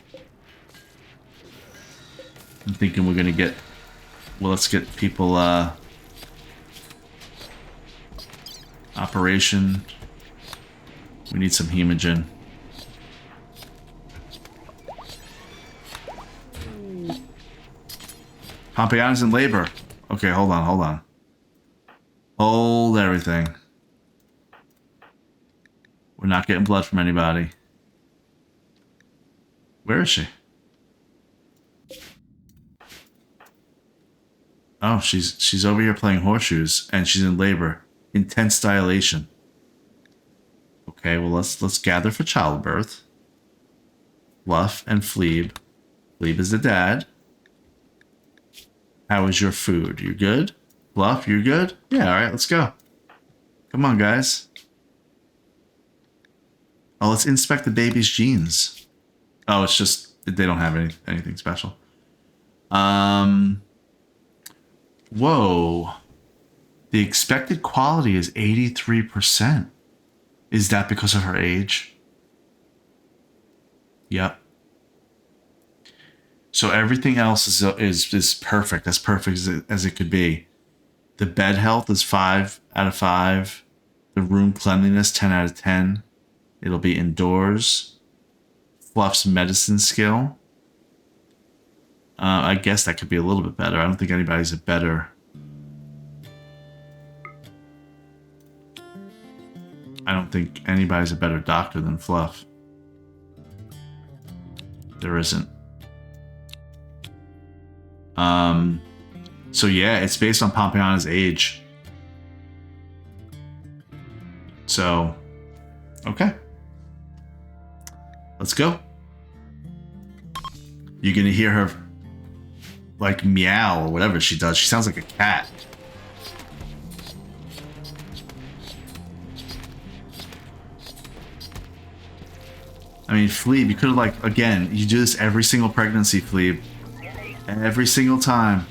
I'm thinking we're gonna get, well, let's get people, operation. We need some hemogen. Pompeiana's in labor. Okay, hold on. Hold everything. We're not getting blood from anybody. Where is she? Oh, she's over here playing horseshoes, and she's in labor. Intense dilation. Okay, well let's gather for childbirth. Fluff and Fleeb. Fleeb is the dad. How is your food? You good? Fluff, you good? Yeah, alright, let's go. Come on, guys. Oh, let's inspect the baby's genes. Oh, it's just they don't have anything special. Whoa. The expected quality is 83%. Is that because of her age? Yep. So everything else is perfect, as perfect as it could be. The bed health is 5 out of 5. The room cleanliness, 10 out of 10. It'll be indoors. Fluff's medicine skill. I guess that could be a little bit better. I don't think anybody's a better... I don't think anybody's a better doctor than Fluff. There isn't. So yeah, it's based on Pompeiana's age. So, okay. Let's go. You're gonna hear her like meow or whatever she does. She sounds like a cat. I mean, Fleeb, you could have like, again, you do this every single pregnancy, Fleeb. Every single time.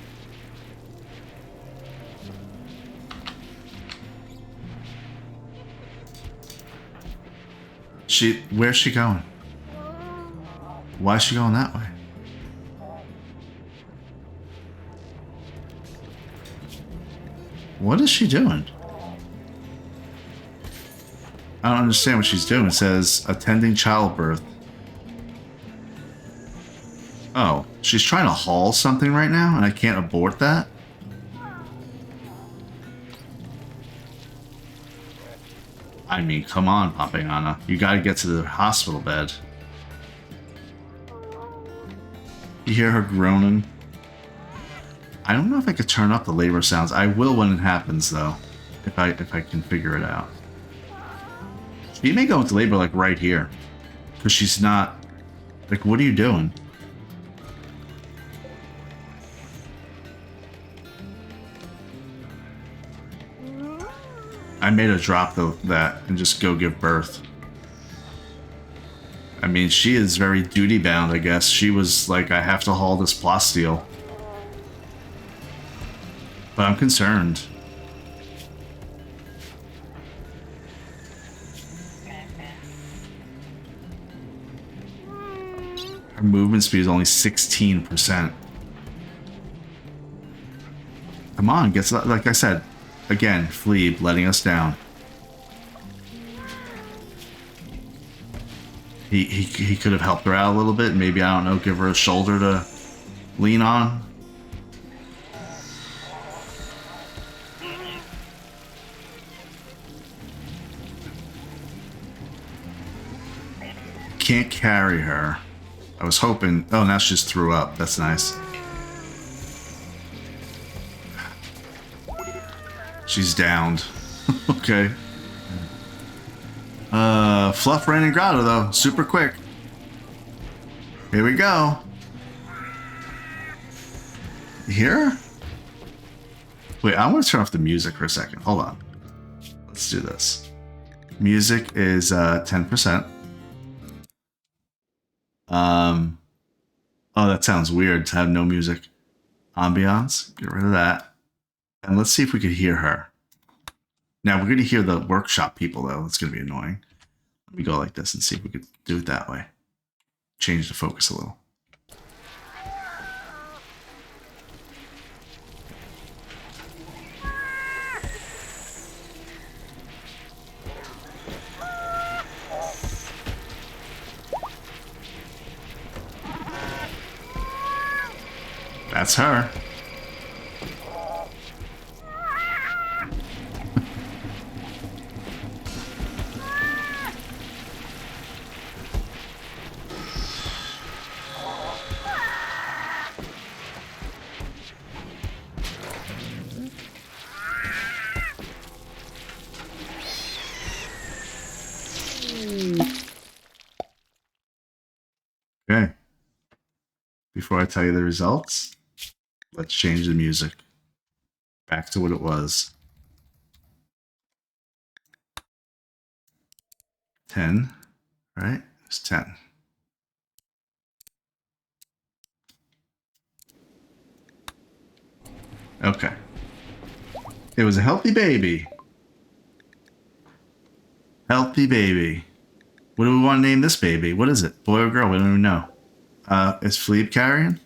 Where's she going? Why is she going that way? What is she doing? I don't understand what she's doing. It says attending childbirth. Oh, she's trying to haul something right now, and I can't abort that? I mean, come on, Pompeiana. You gotta get to the hospital bed. You hear her groaning? I don't know if I could turn up the labor sounds. I will when it happens, though. If I can figure it out. She may go into labor, like, right here. Because she's not... Like, what are you doing? I made her drop that and just go give birth. I mean, she is very duty-bound, I guess. She was like, I have to haul this plasteel. But I'm concerned. Her movement speed is only 16%. Come on, gets like I said. Again, Fleeb letting us down. He could have helped her out a little bit. Maybe, I don't know, give her a shoulder to lean on. Can't carry her. I was hoping... Oh, now she just threw up. That's nice. She's downed. Okay. Fluff ran in Grotto, though. Super quick. Here we go. You hear her? Wait, I want to turn off the music for a second. Hold on. Let's do this. Music is 10%. Oh, that sounds weird to have no music. Ambiance. Get rid of that. And let's see if we could hear her. Now, we're going to hear the workshop people, though. That's going to be annoying. Let me go like this and see if we could do it that way. Change the focus a little. That's her. Okay. Before I tell you the results, let's change the music back to what it was. 10, right? It's 10. Okay. It was a healthy baby. Healthy baby. What do we want to name this baby? What is it? Boy or girl? We don't even know. Is Fleeb carrying?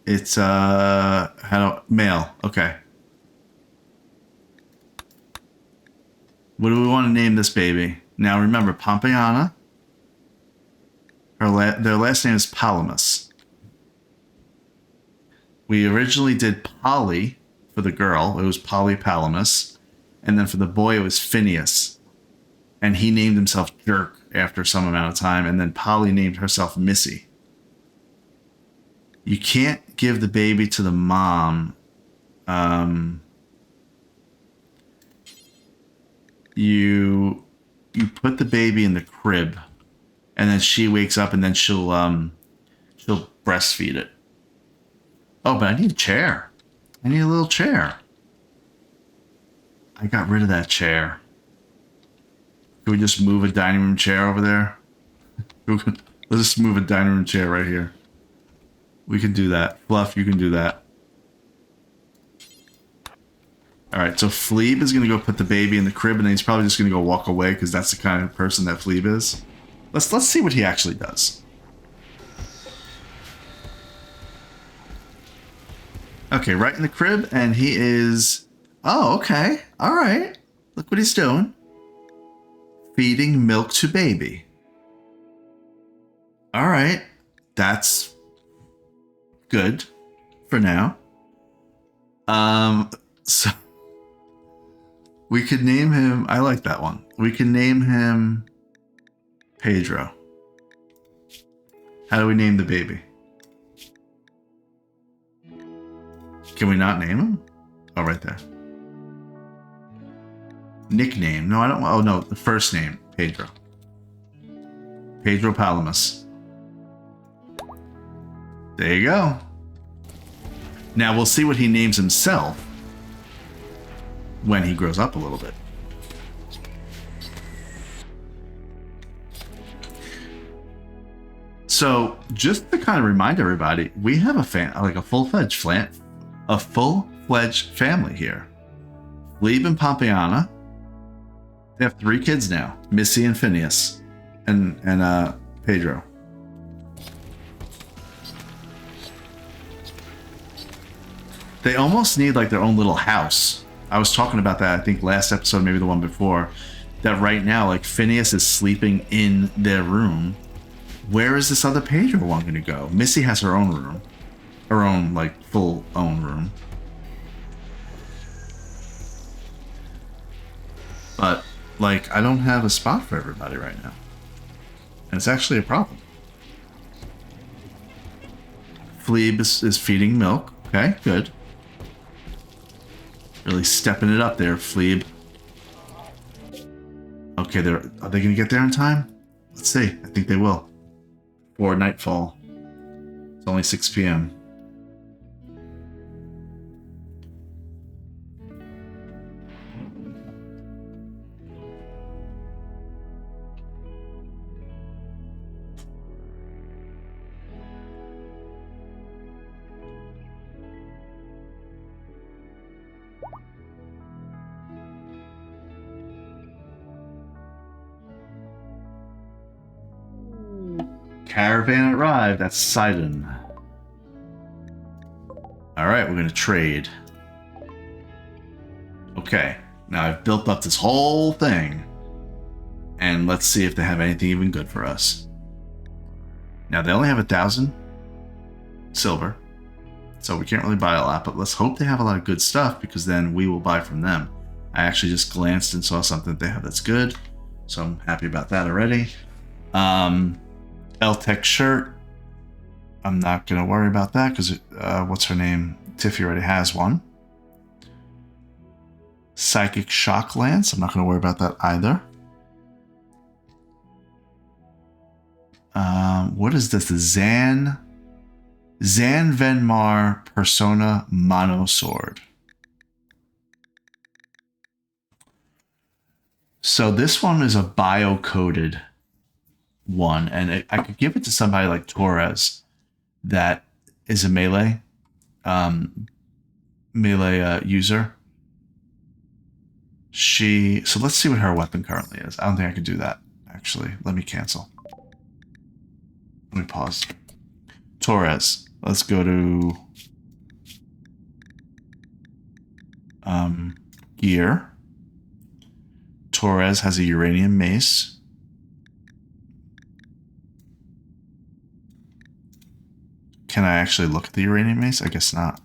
It's male. Okay. What do we want to name this baby? Now remember, Pompeiana. Their last name is Palamus. We originally did Polly for the girl. It was Polly Palamus. And then for the boy, it was Phineas. And he named himself Jerk after some amount of time. And then Polly named herself Missy. You can't give the baby to the mom. You put the baby in the crib. And then she wakes up and then she'll breastfeed it. Oh, but I need a chair. I need a little chair. I got rid of that chair. Can we just move a dining room chair over there? Let's just move a dining room chair right here. We can do that. Fluff, you can do that. Alright, so Fleeb is going to go put the baby in the crib, and then he's probably just going to go walk away, because that's the kind of person that Fleeb is. Let's see what he actually does. Okay, right in the crib, and he is... Oh, okay. Alright. Look what he's doing. feeding milk to baby. All right. That's good for now. So we could name him. I like that one. We can name him Pedro. How do we name the baby? Can we not name him? Oh, right there. Nickname. No, I don't. Oh, no. The first name. Pedro. Pedro Palamas. There you go. Now we'll see what he names himself when he grows up a little bit. So just to kind of remind everybody, we have a full-fledged family here. Fleeb and Pompeiana. They have 3 kids now: Missy and Phineas, and Pedro. They almost need like their own little house. I was talking about that, I think last episode, maybe the one before, that right now, like, Phineas is sleeping in their room. Where is this other Pedro one going to go? Missy has her own room. Her own, like, full own room. But, like, I don't have a spot for everybody right now. And it's actually a problem. Fleeb is feeding milk. Okay, good. Really stepping it up there, Fleeb. Okay, are they going to get there in time? Let's see. I think they will. Before nightfall. It's only 6 p.m. Caravan arrived. That's Sidon. Alright, we're going to trade. Okay, now I've built up this whole thing. And let's see if they have anything even good for us. Now, they only have 1,000 silver. So we can't really buy a lot, but let's hope they have a lot of good stuff, because then we will buy from them. I actually just glanced and saw something that they have that's good. So I'm happy about that already. L-Tech shirt. I'm not going to worry about that because, what's her name? Tiffy already has one. Psychic Shock Lance. I'm not going to worry about that either. What is this? The Zan Venmar Persona Mono Sword. So this one is a bio-coded one, and I could give it to somebody like Torres that is a melee user. So let's see what her weapon currently is. I don't think I could do that, actually. Let me cancel. Let me pause. Torres. Let's go to gear. Torres has a uranium mace. Can I actually look at the uranium mace? I guess not.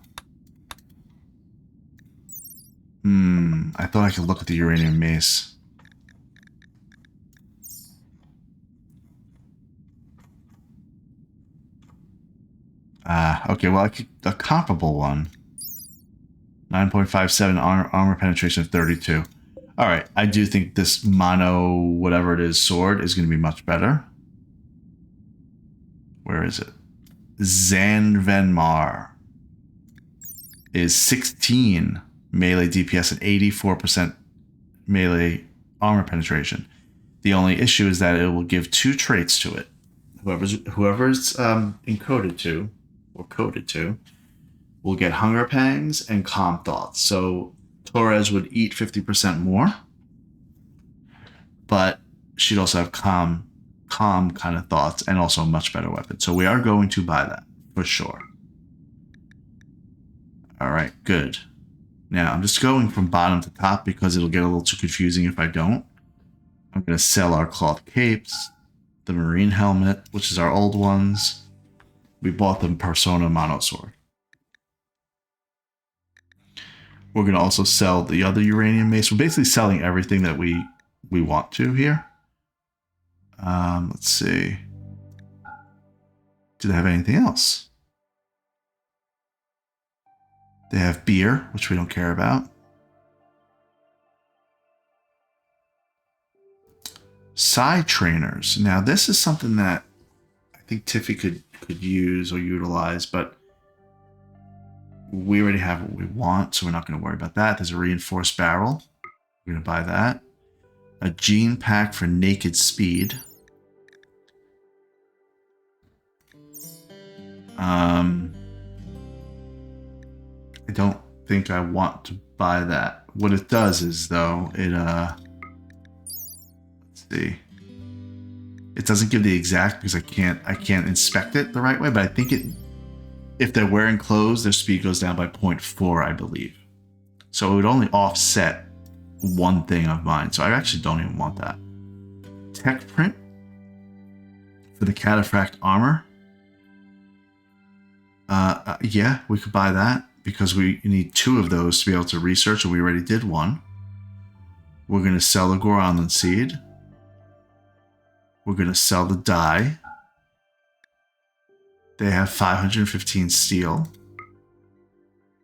I thought I could look at the uranium mace. Okay, well, a comparable one. 9.57 armor penetration of 32. Alright, I do think this mono, whatever it is, sword is going to be much better. Where is it? Zan Venmar is 16 melee DPS and 84% melee armor penetration. The only issue is that it will give 2 traits to it. Whoever's encoded to or coded to will get Hunger Pangs and Calm Thoughts. So Torres would eat 50% more, but she'd also have calm kind of thoughts and also a much better weapon. So we are going to buy that for sure. All right, good. Now I'm just going from bottom to top because it'll get a little too confusing if I don't. I'm going to sell our cloth capes, the marine helmet, which is our old ones. We bought the Persona Mono Sword. We're going to also sell the other uranium mace. We're basically selling everything that we want to here. Let's see. Do they have anything else? They have beer, which we don't care about. Side trainers. Now, this is something that I think Tiffy could use or utilize, but we already have what we want, so we're not going to worry about that. There's a reinforced barrel. We're going to buy that. A gene pack for naked speed. I don't think I want to buy that. What it does is, though, it let's see. It doesn't give the exact because I can't inspect it the right way, but I think if they're wearing clothes, their speed goes down by 0.4, I believe. So it would only offset one thing of mine. So I actually don't even want that. Tech print for the cataphract armor. Yeah, we could buy that because we need 2 of those to be able to research, and we already did 1. We're going to sell the Goronlan seed. We're going to sell the dye. They have 515 steel.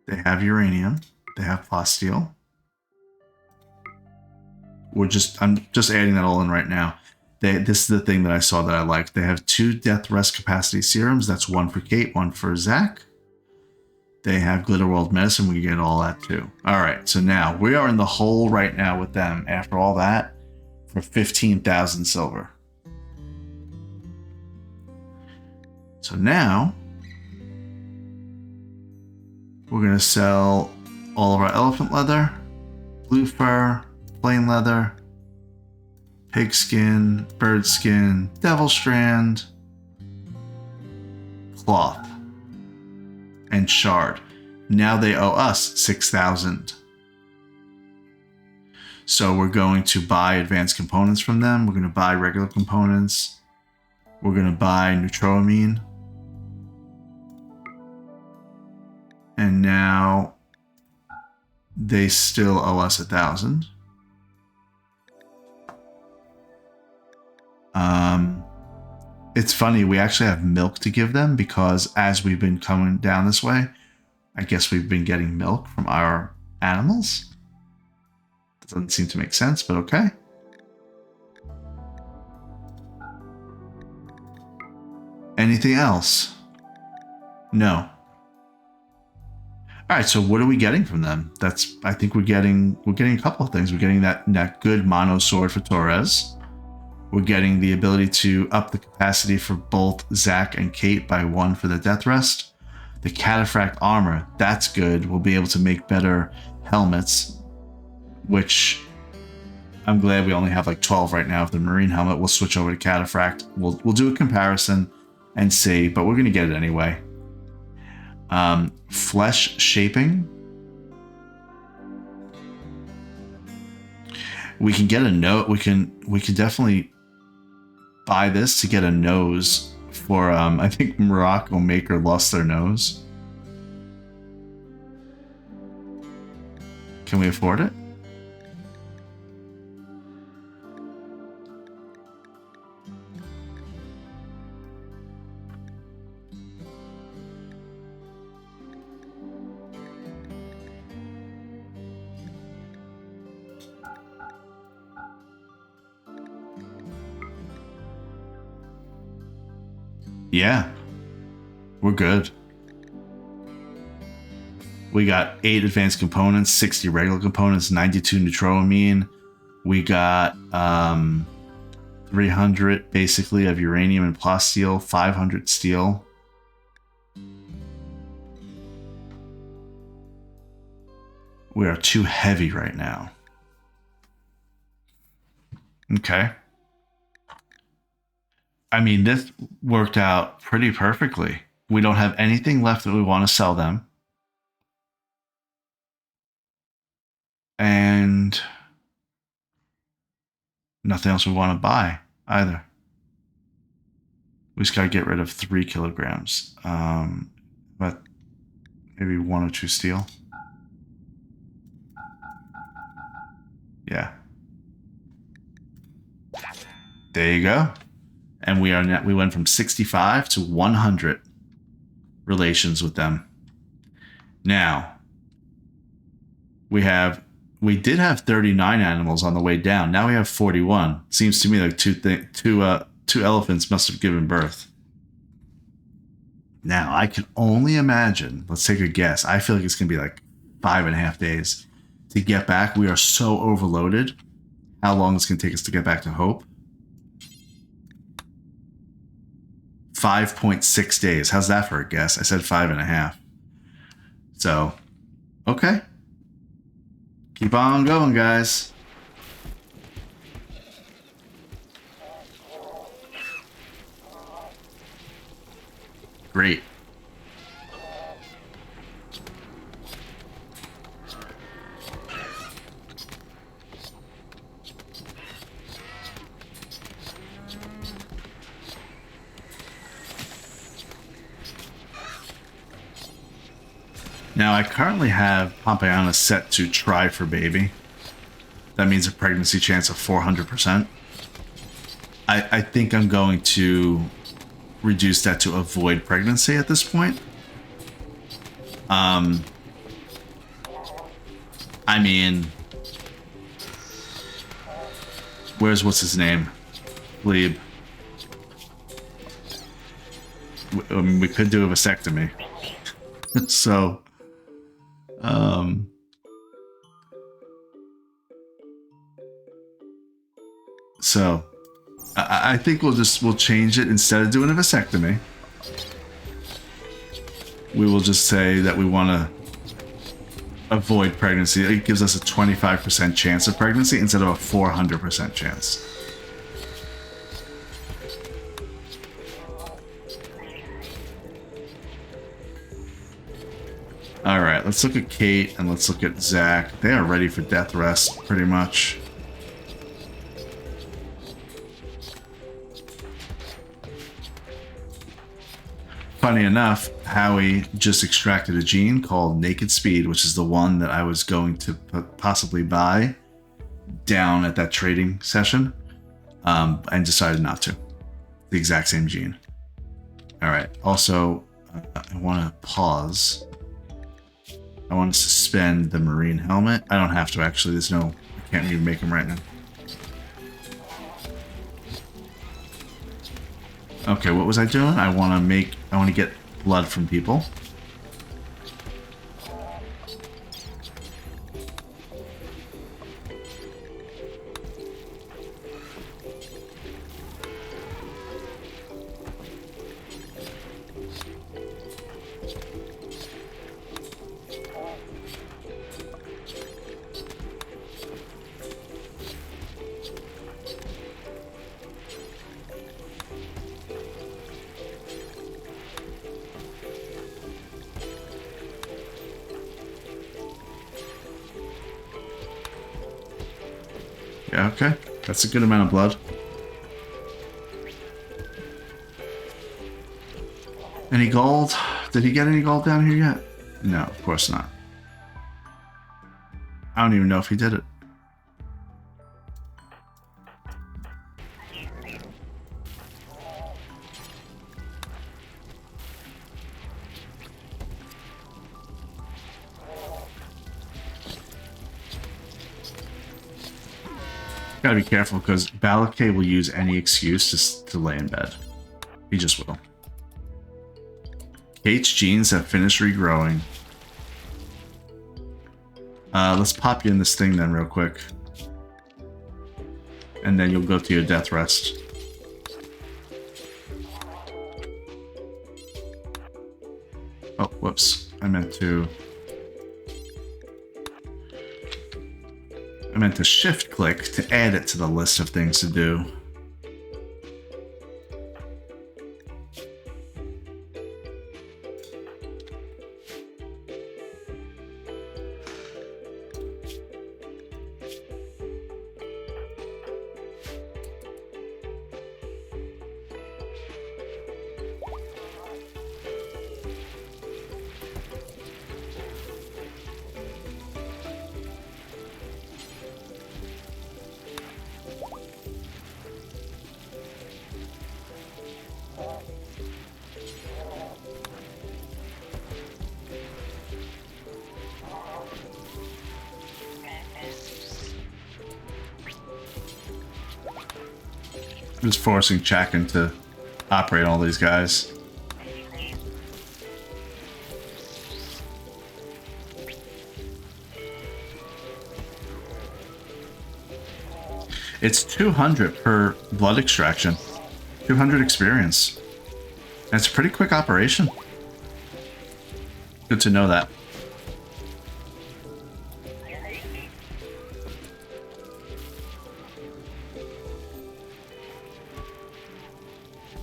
They have uranium. They have plasteel. I'm just adding that all in right now. This is the thing that I saw that I liked. They have 2 death rest capacity serums. That's 1 for Kate, 1 for Zach. They have Glitter World medicine. We get all that too. All right, so now we are in the hole right now with them after all that for 15,000 silver. So now we're going to sell all of our elephant leather, blue fur, plain leather, pigskin, bird skin, devil strand, cloth, and shard. Now they owe us 6,000. So we're going to buy advanced components from them. We're going to buy regular components. We're going to buy neutroamine. And now they still owe us 1,000. It's funny, we actually have milk to give them because as we've been coming down this way, I guess we've been getting milk from our animals. Doesn't seem to make sense, but okay. Anything else? No. All right, so what are we getting from them? I think we're getting a couple of things. We're getting that good mono sword for Torres. We're getting the ability to up the capacity for both Zach and Kate by 1 for the death rest. The cataphract armor, that's good. We'll be able to make better helmets, which I'm glad we only have like 12 right now of the marine helmet. We'll switch over to cataphract. We'll do a comparison and see, but we're going to get it anyway. Flesh shaping. We can get a note. We can definitely buy this to get a nose for I think Morocco Maker lost their nose. Can we afford it? Yeah, we're good. We got 8 advanced components, 60 regular components, 92 neutroamine. We got 300 basically of uranium and plasteel, 500 steel. We are too heavy right now. Okay. I mean, this worked out pretty perfectly. We don't have anything left that we want to sell them. And Nothing else we want to buy either. We just got to get rid of 3 kilograms. But maybe 1 or 2 steel. Yeah. There you go. And we went from 65 to 100 relations with them. Now, we did have 39 animals on the way down. Now we have 41. Seems to me like two elephants must have given birth. Now, I can only imagine, let's take a guess. I feel like it's going to be like 5.5 days to get back. We are so overloaded. How long it's going to take us to get back to Hope? 5.6 days. How's that for a guess? I said 5.5. So, okay. Keep on going, guys. Great. Now, I currently have Pompeiana set to try for baby. That means a pregnancy chance of 400%. I think I'm going to reduce that to avoid pregnancy at this point. I mean, what's his name? Glebe. We could do a vasectomy. So, I think we'll change it. Instead of doing a vasectomy, we will just say that we want to avoid pregnancy. It gives us a 25% chance of pregnancy instead of a 400% chance. All right, let's look at Kate and let's look at Zach. They are ready for death rest, pretty much. Funny enough, Howie just extracted a gene called Naked Speed, which is the one that I was going to possibly buy down at that trading session, and decided not to. The exact same gene. All right. Also, I want to pause. I want to suspend the marine helmet. I don't have to, actually. I can't even make them right now. Okay, what was I doing? I want to get blood from people. Yeah, okay. That's a good amount of blood. Any gold? Did he get any gold down here yet? No, of course not. I don't even know if he did it. Gotta be careful because Balakay will use any excuse to lay in bed. He just will. Kate's genes have finished regrowing. Let's pop you in this thing then real quick. And then you'll go to your death rest. Oh, whoops. I meant to shift click to add it to the list of things to do. Just forcing Chakin to operate all these guys. It's 200 per blood extraction. 200 experience. And it's a pretty quick operation. Good to know that.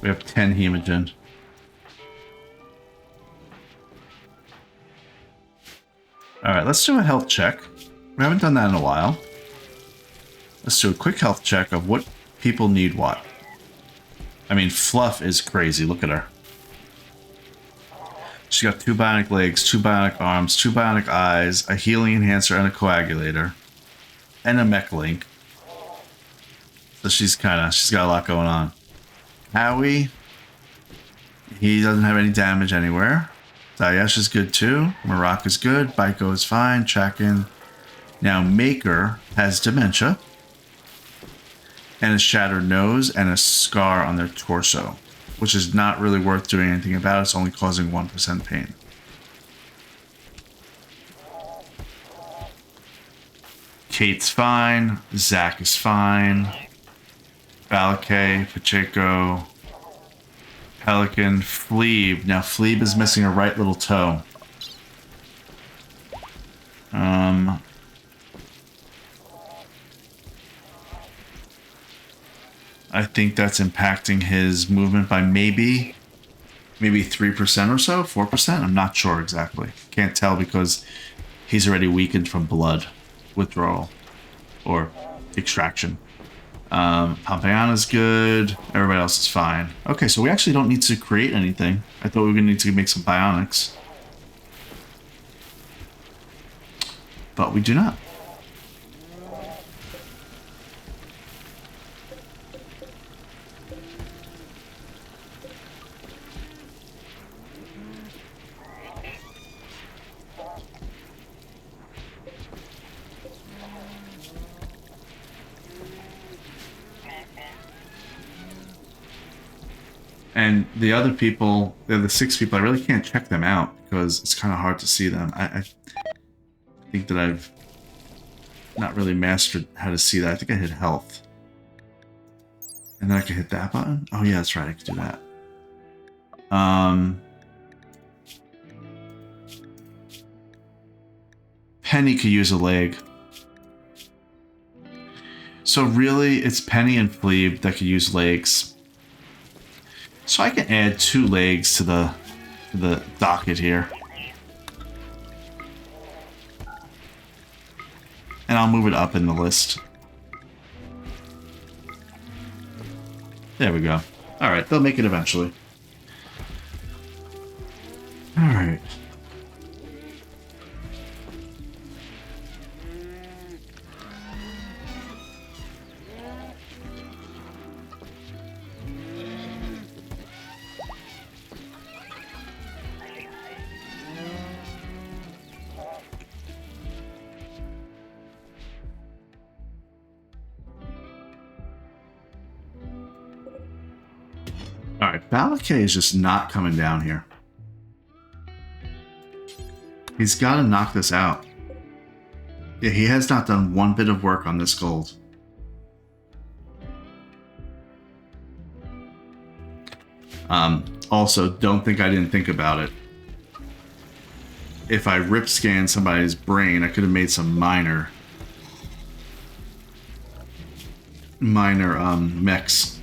We have 10 hemogen. Alright, let's do a health check. We haven't done that in a while. Let's do a quick health check of what people need what. I mean, Fluff is crazy. Look at her. She's got 2 bionic legs, 2 bionic arms, 2 bionic eyes, a healing enhancer and a coagulator, and a mech link. So she's got a lot going on. Howie, he doesn't have any damage anywhere. Dayesh is good too. Marak is good. Baiko is fine. Chakin. Now Maker has dementia and a shattered nose and a scar on their torso, which is not really worth doing anything about. It's only causing 1% pain. Kate's fine. Zach is fine. Balake, Pacheco, Pelican, Fleeb. Now Fleeb is missing a right little toe. I think that's impacting his movement by maybe 3% or so, 4%. I'm not sure exactly. Can't tell because he's already weakened from blood withdrawal or extraction. Pompeiana's good. Everybody else is fine. Okay, so we actually don't need to create anything. I thought we were going to need to make some bionics. But we do not. And the other people, they're the 6 people, I really can't check them out because it's kind of hard to see them. I think that I've not really mastered how to see that. I think I hit health. And then I can hit that button? Oh yeah, that's right, I can do that. Penny could use a leg. So really, it's Penny and Fleeb that could use legs. So I can add 2 legs to the docket here. And I'll move it up in the list. There we go. Alright, they'll make it eventually. Alright. Alright, Balake is just not coming down here. He's got to knock this out. Yeah, he has not done one bit of work on this gold. Also, don't think I didn't think about it. If I rip scan somebody's brain, I could have made some minor mechs.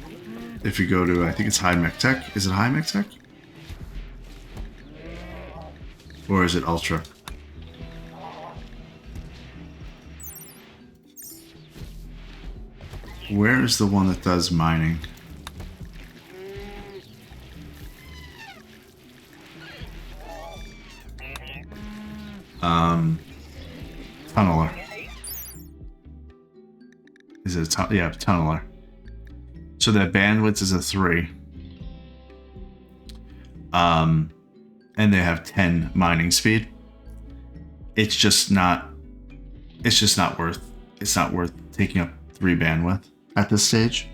If you go to, I think it's High Mech Tech. Is it High Mech Tech? Or is it Ultra? Where is the one that does mining? Tunneler. Is it a yeah, Tunneler. So that bandwidth is a 3. And they have 10 mining speed. It's just not worth taking up 3 bandwidth at this stage.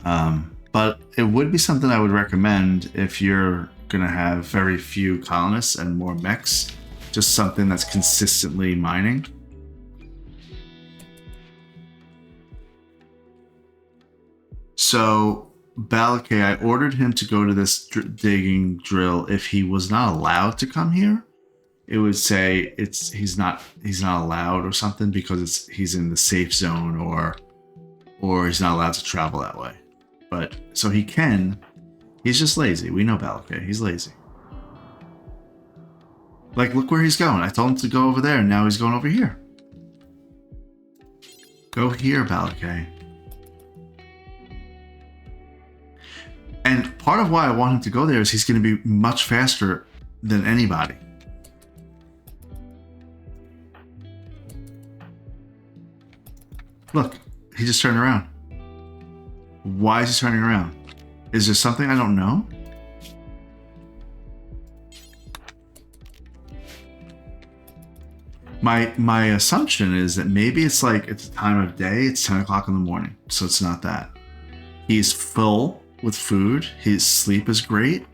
But it would be something I would recommend if you're gonna have very few colonists and more mechs. Just something that's consistently mining. So Balakay, I ordered him to go to this digging drill. If he was not allowed to come here, it would say he's not allowed or something because he's in the safe zone or he's not allowed to travel that way. But so he can. He's just lazy. We know Balakay. He's lazy. Like, look where he's going. I told him to go over there, and now he's going over here. Go here, Balakay. And part of why I want him to go there is he's going to be much faster than anybody. Look, he just turned around. Why is he turning around? Is there something I don't know? My assumption is that maybe it's like it's a time of day, it's 10 o'clock in the morning, so it's not that. He's full with food, his sleep is great,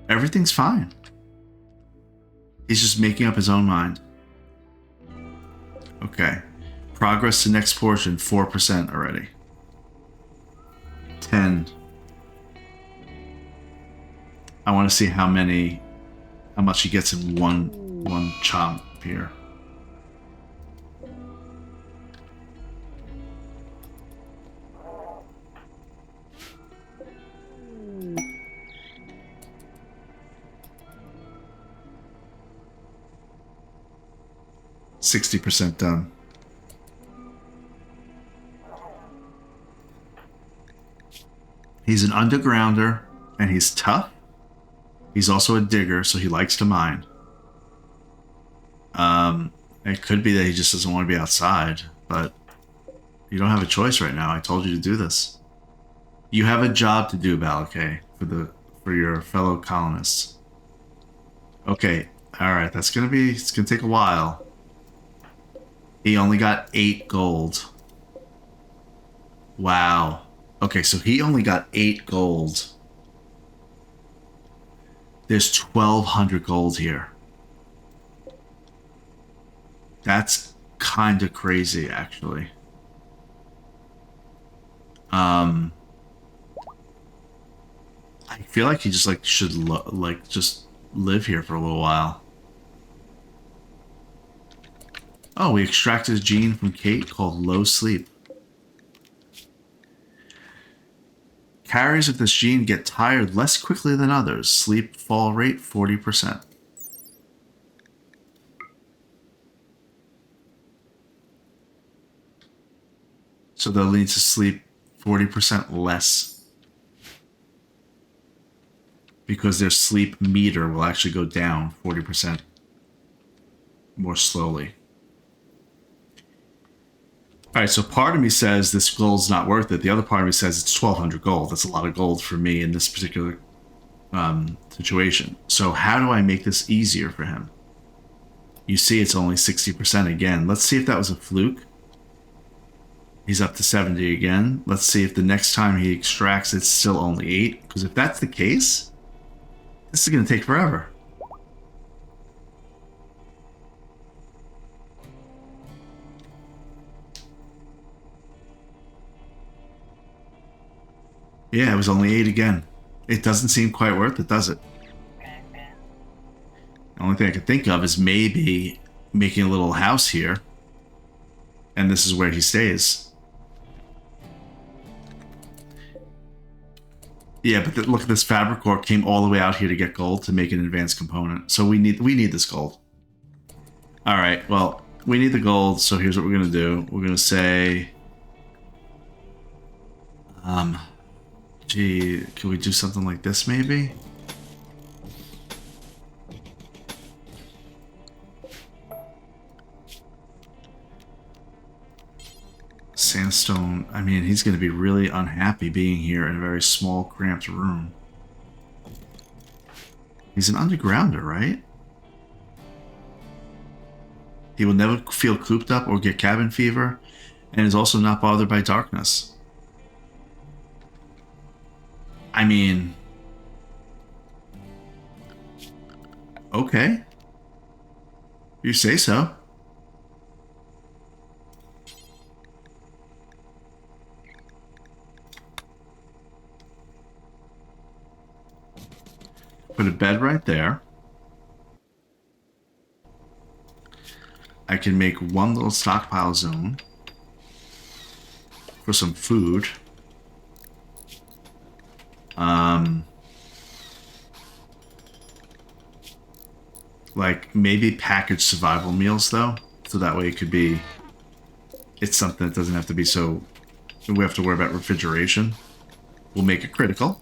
everything's fine. He's just making up his own mind. Okay. Progress to next portion, 4% already. 10. I want to see how much he gets in one chomp here. %60 done. He's an undergrounder and he's tough. He's also a digger, so he likes to mine. It could be that he just doesn't want to be outside, but you don't have a choice right now. I told you to do this. You have a job to do, Balakay, for your fellow colonists. Okay, alright, it's gonna take a while. He only got 8 gold. Wow. Okay, so he only got 8 gold. There's 1,200 gold here. That's kind of crazy, actually. I feel like he just should just live here for a little while. Oh, we extracted a gene from Kate called Low Sleep. Carriers of this gene get tired less quickly than others. Sleep fall rate 40%. So they'll need to sleep 40% less. Because their sleep meter will actually go down 40% more slowly. Alright, so part of me says this gold's not worth it. The other part of me says it's 1,200 gold. That's a lot of gold for me in this particular situation. So how do I make this easier for him? You see it's only 60% again. Let's see if that was a fluke. He's up to 70 again. Let's see if the next time he extracts it's still only 8. Because if that's the case, this is going to take forever. Yeah, it was only 8 again. It doesn't seem quite worth it, does it? The only thing I could think of is maybe making a little house here. And this is where he stays. Yeah, but look at this. Fabric Ore came all the way out here to get gold to make an advanced component. So we need this gold. Alright, well, we need the gold, so here's what we're going to do. We're going to say... Gee, can we do something like this, maybe? Sandstone, I mean, he's going to be really unhappy being here in a very small, cramped room. He's an undergrounder, right? He will never feel cooped up or get cabin fever, and is also not bothered by darkness. I mean, okay. You say so. Put a bed right there. I can make one little stockpile zone for some food. Like maybe packaged survival meals though, so that way it could be. It's something that doesn't have to be so. We have to worry about refrigeration. We'll make it critical.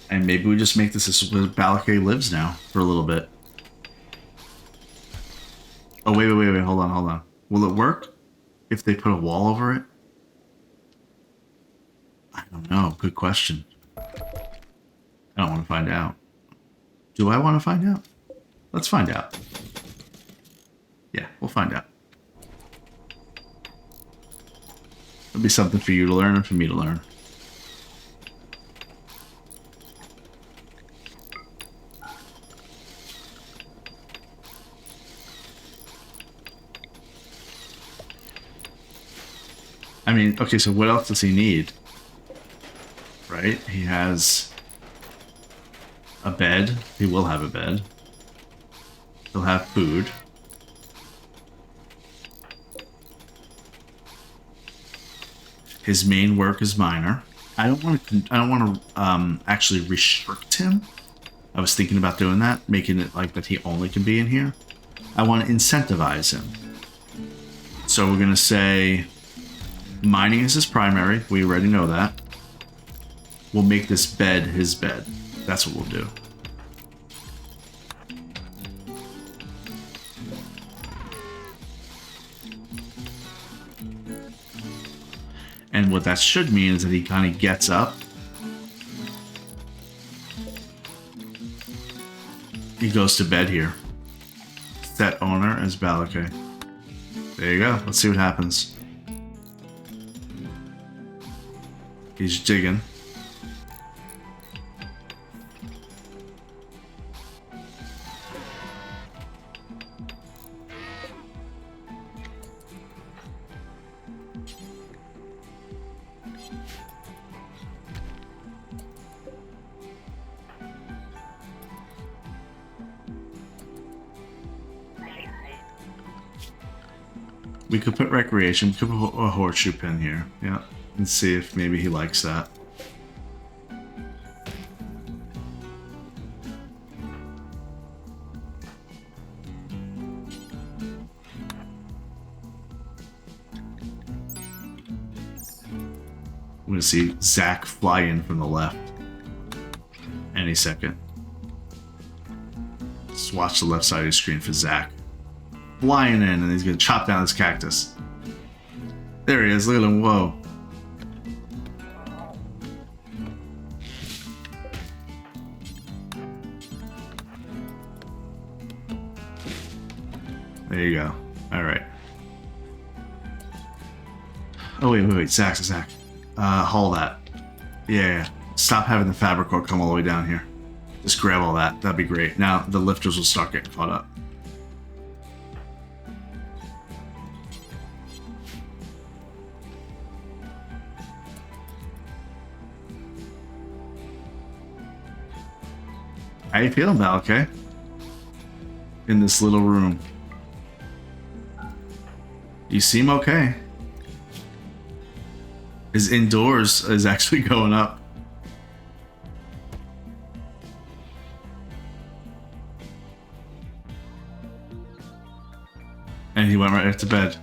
And maybe we just make this where Balakay lives now for a little bit. Oh, wait, hold on. Will it work if they put a wall over it? I don't know. Good question. I don't want to find out. Do I want to find out? Let's find out. Yeah, we'll find out. It'll be something for you to learn and for me to learn. I mean, okay, so what else does he need? Right? He has a bed. He will have a bed. He'll have food. His main work is minor. I don't want to actually restrict him. I was thinking about doing that, making it like that he only can be in here. I want to incentivize him. So we're going to say mining is his primary. We already know that. We'll make this bed his bed. That's what we'll do. And what that should mean is that he kind of gets up. He goes to bed here. Set owner as Balakay. There you go. Let's see what happens. He's digging. We could put recreation. We could put a horseshoe pin here. Yeah. And see if maybe he likes that. I'm gonna see Zach fly in from the left any second. Just watch the left side of your screen for Zach. Flying in, and he's gonna chop down this cactus. There he is, look at him, whoa. There you go. Alright. Oh, wait, Zach. Haul that. Yeah. Stop having the fabric core come all the way down here. Just grab all that. That'd be great. Now the lifters will start getting caught up. How you feeling, Balakay? In this little room. You seem okay. His indoors is actually going up. And he went right to bed.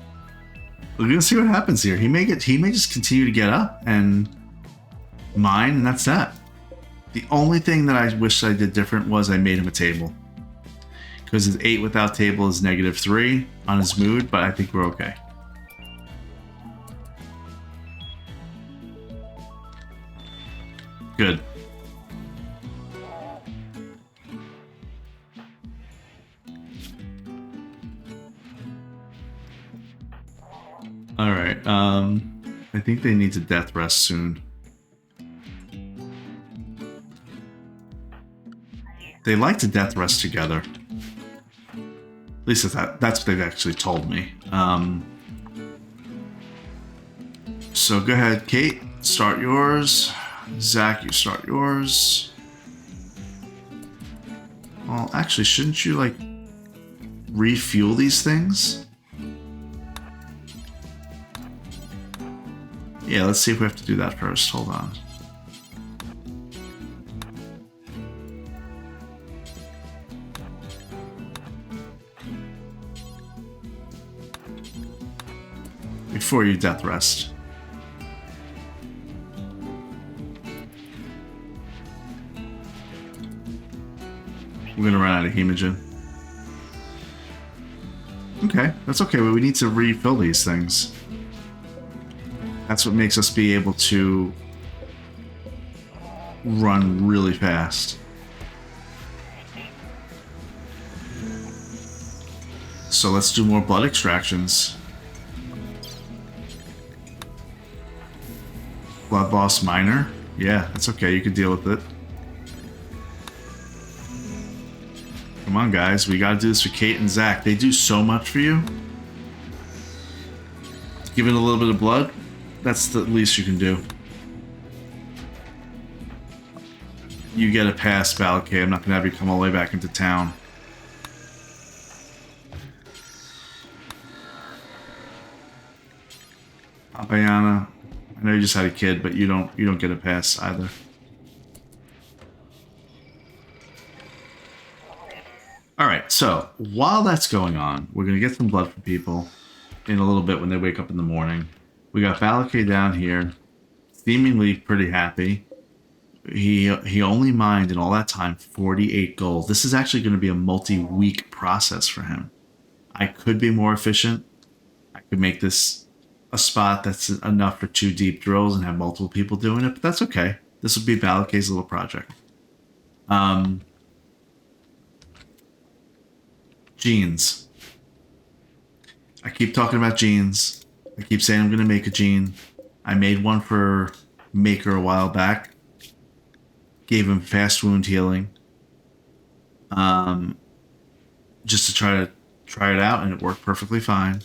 We're gonna see what happens here. He may just continue to get up and mine, and that's that. The only thing that I wish I did different was I made him a table. Because his 8 without table is -3 on his mood, but I think we're okay. Good. Alright, I think they need to death rest soon. They like to death rest together. At least that's what they've actually told me. So go ahead, Kate. Start yours. Zach, you start yours. Well, actually, shouldn't you, like, refuel these things? Yeah, let's see if we have to do that first. Hold on. Before you death rest. We're gonna run out of hemogen. Okay, that's okay, but we need to refill these things. That's what makes us be able to run really fast. So let's do more blood extractions. Blood Boss Minor? Yeah, that's okay, you can deal with it. Come on, guys, we gotta do this for Kate and Zach. They do so much for you. Give it a little bit of blood. That's the least you can do. You get a pass, Valakay. I'm not gonna have you come all the way back into town. Apayana, I know you just had a kid, but you don't get a pass either. Alright, so while that's going on, we're gonna get some blood from people in a little bit when they wake up in the morning. We got Valakay down here, seemingly pretty happy. He only mined in all that time 48 gold. This is actually going to be a multi-week process for him. I could be more efficient. I could make this a spot that's enough for 2 deep drills and have multiple people doing it, but that's okay. This will be Valakay's little project. Genes. I keep talking about genes. I keep saying I'm going to make a gene. I made one for Maker a while back. Gave him fast wound healing. Just to try it out, and it worked perfectly fine.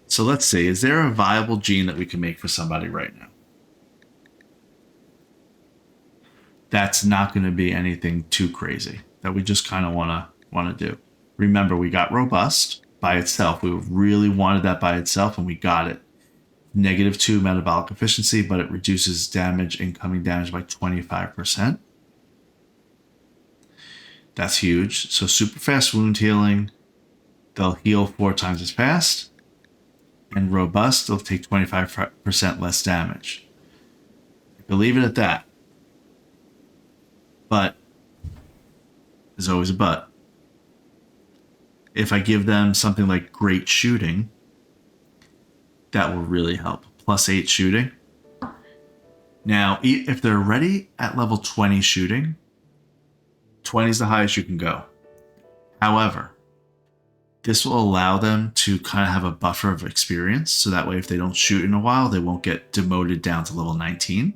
So let's see. Is there a viable gene that we can make for somebody right now? That's not going to be anything too crazy that we just kind of want to do. Remember, we got robust by itself. We really wanted that by itself, and we got it. -2 metabolic efficiency, but it reduces damage, incoming damage, by 25%. That's huge. So super fast wound healing. They'll heal 4 times as fast. And robust, they'll take 25% less damage. I'll leave it at that. But there's always a but. If I give them something like great shooting, that will really help. +8 shooting. Now, if they're already at level 20 shooting, 20 is the highest you can go. However, this will allow them to kind of have a buffer of experience, so that way if they don't shoot in a while, they won't get demoted down to level 19.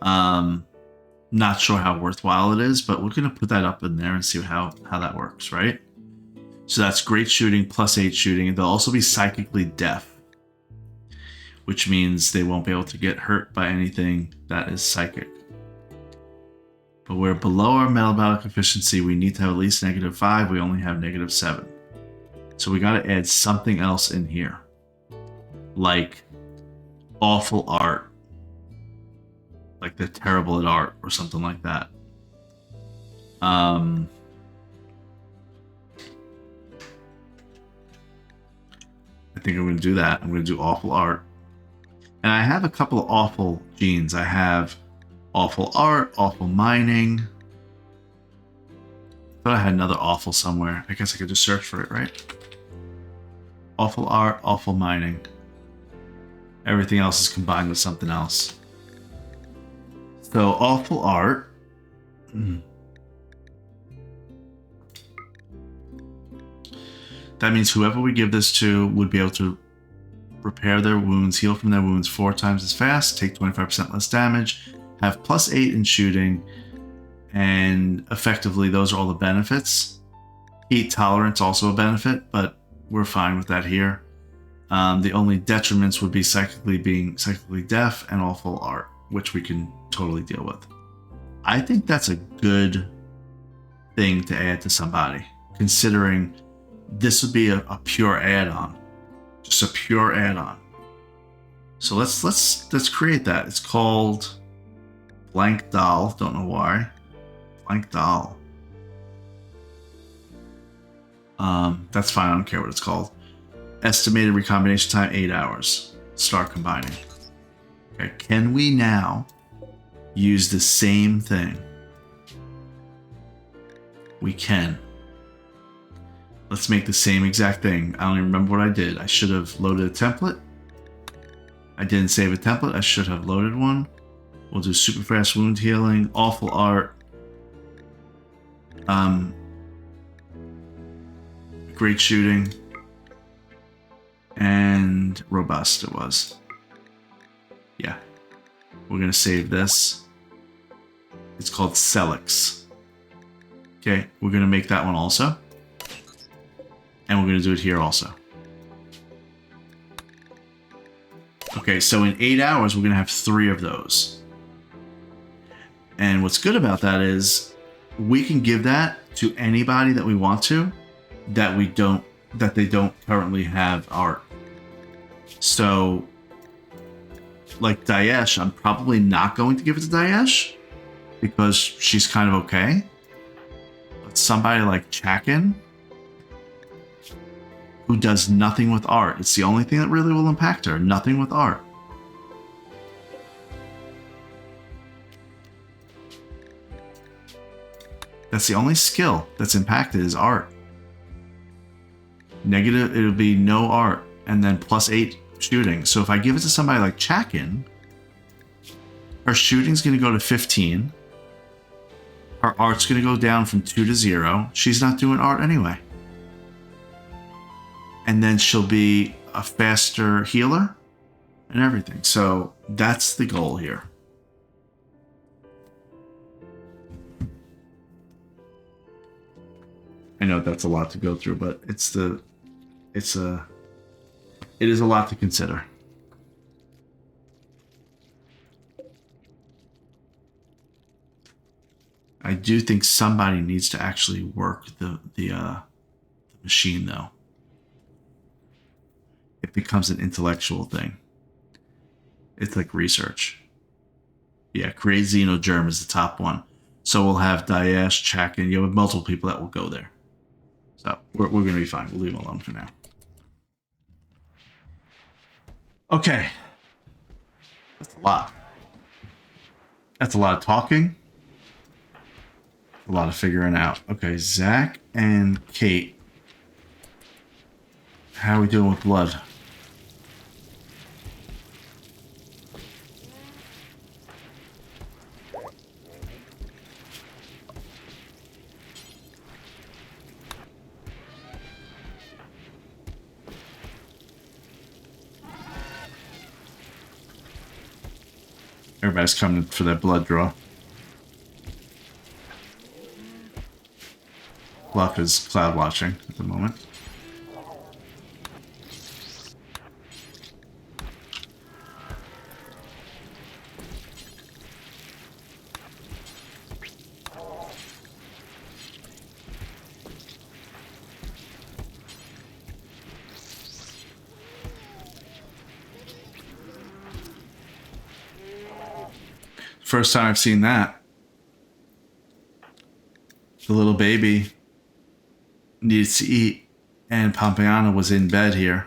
Not sure how worthwhile it is, but we're going to put that up in there and see how that works, right? So that's great shooting, +8 shooting, and they'll also be psychically deaf, which means they won't be able to get hurt by anything that is psychic. But we're below our metabolic efficiency. We need to have at least -5. We only have -7. So we got to add something else in here, like awful art, like they're terrible at art or something like that. I think I'm going to do that. I'm going to do awful art. And I have a couple of awful genes. I have awful art, awful mining. I thought I had another awful somewhere. I guess I could just search for it, right? Awful art, awful mining. Everything else is combined with something else. So awful art. That means whoever we give this to would be able to repair their wounds, heal from their wounds 4 times as fast, take 25% less damage, have +8 in shooting, and effectively those are all the benefits. Heat tolerance also a benefit, but we're fine with that here. The only detriments would be being psychically deaf and awful art, which we can totally deal with. I think that's a good thing to add to somebody, considering this would be a pure add-on, just a pure add-on. So let's create that. It's called Blank Doll. Don't know why. Blank Doll. That's fine. I don't care what it's called. Estimated recombination time 8 hours. Start combining. Okay. Can we now use the same thing? We can. Let's make the same exact thing. I don't even remember what I did. I should have loaded a template. I didn't save a template. I should have loaded one. We'll do super fast wound healing, awful art, great shooting, and robust it was. Yeah. We're going to save this. It's called Celix. Okay, we're going to make that one also. And we're going to do it here also. Okay, so in 8 hours, we're going to have 3 of those. And what's good about that is we can give that to anybody that we want to, that they don't currently have art. So, like Daesh, I'm probably not going to give it to Daesh because she's kind of okay. But somebody like Chakin, who does nothing with art. It's the only thing that really will impact her. Nothing with art. That's the only skill that's impacted is art. Negative, it'll be no art, and then +8 shooting. So if I give it to somebody like Chakin, her shooting's going to go to 15. Her art's going to go down from 2 to 0. She's not doing art anyway. And then she'll be a faster healer and everything. So that's the goal here. I know that's a lot to go through, but it is a lot to consider. I do think somebody needs to actually work the machine though. It becomes an intellectual thing. It's like research. Yeah, create Xenogerm is the top one. So we'll have Daesh, Chakin, you have multiple people that will go there. So we're going to be fine. We'll leave them alone for now. Okay. That's a lot. That's a lot of talking. A lot of figuring out. Okay, Zach and Kate. How are we doing with blood? Everybody's coming for their blood draw. Bluff is cloud watching at the moment. First time I've seen that. The little baby needs to eat, and Pompeiana was in bed here.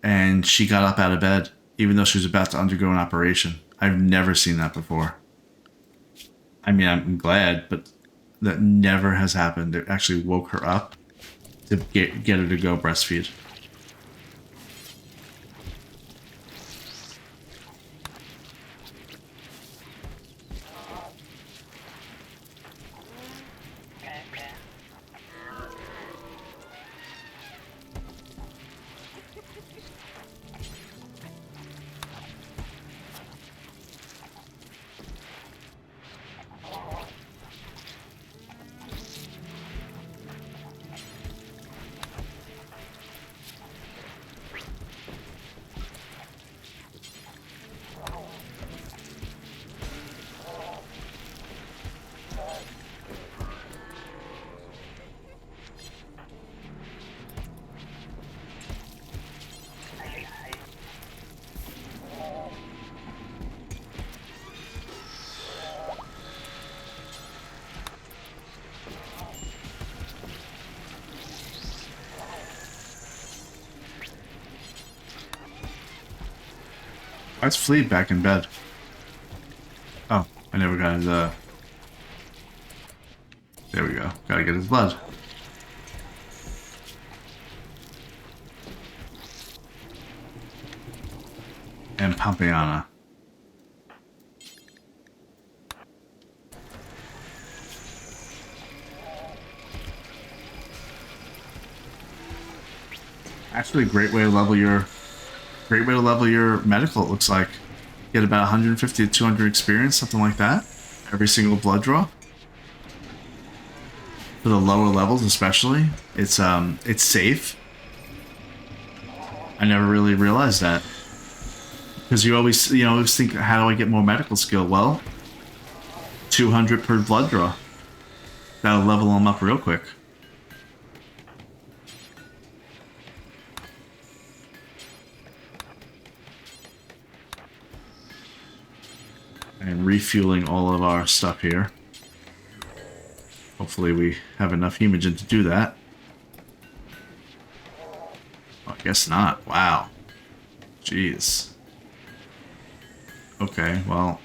And she got up out of bed, even though she was about to undergo an operation. I've never seen that before. I mean, I'm glad, but that never has happened. It actually woke her up to get her to go breastfeed. Why's Flea back in bed? Oh, I never got his, there we go. Gotta get his blood. And Pompeana. Actually, a great way to level your medical, it looks like. Get about 150 to 200 experience, something like that. Every single blood draw. For the lower levels especially. It's safe. I never really realized that. Because you always think, how do I get more medical skill? Well, 200 per blood draw. That'll level them up real quick. And refueling all of our stuff here. Hopefully we have enough hemogen to do that. Oh, I guess not. Wow. Jeez. Okay, well,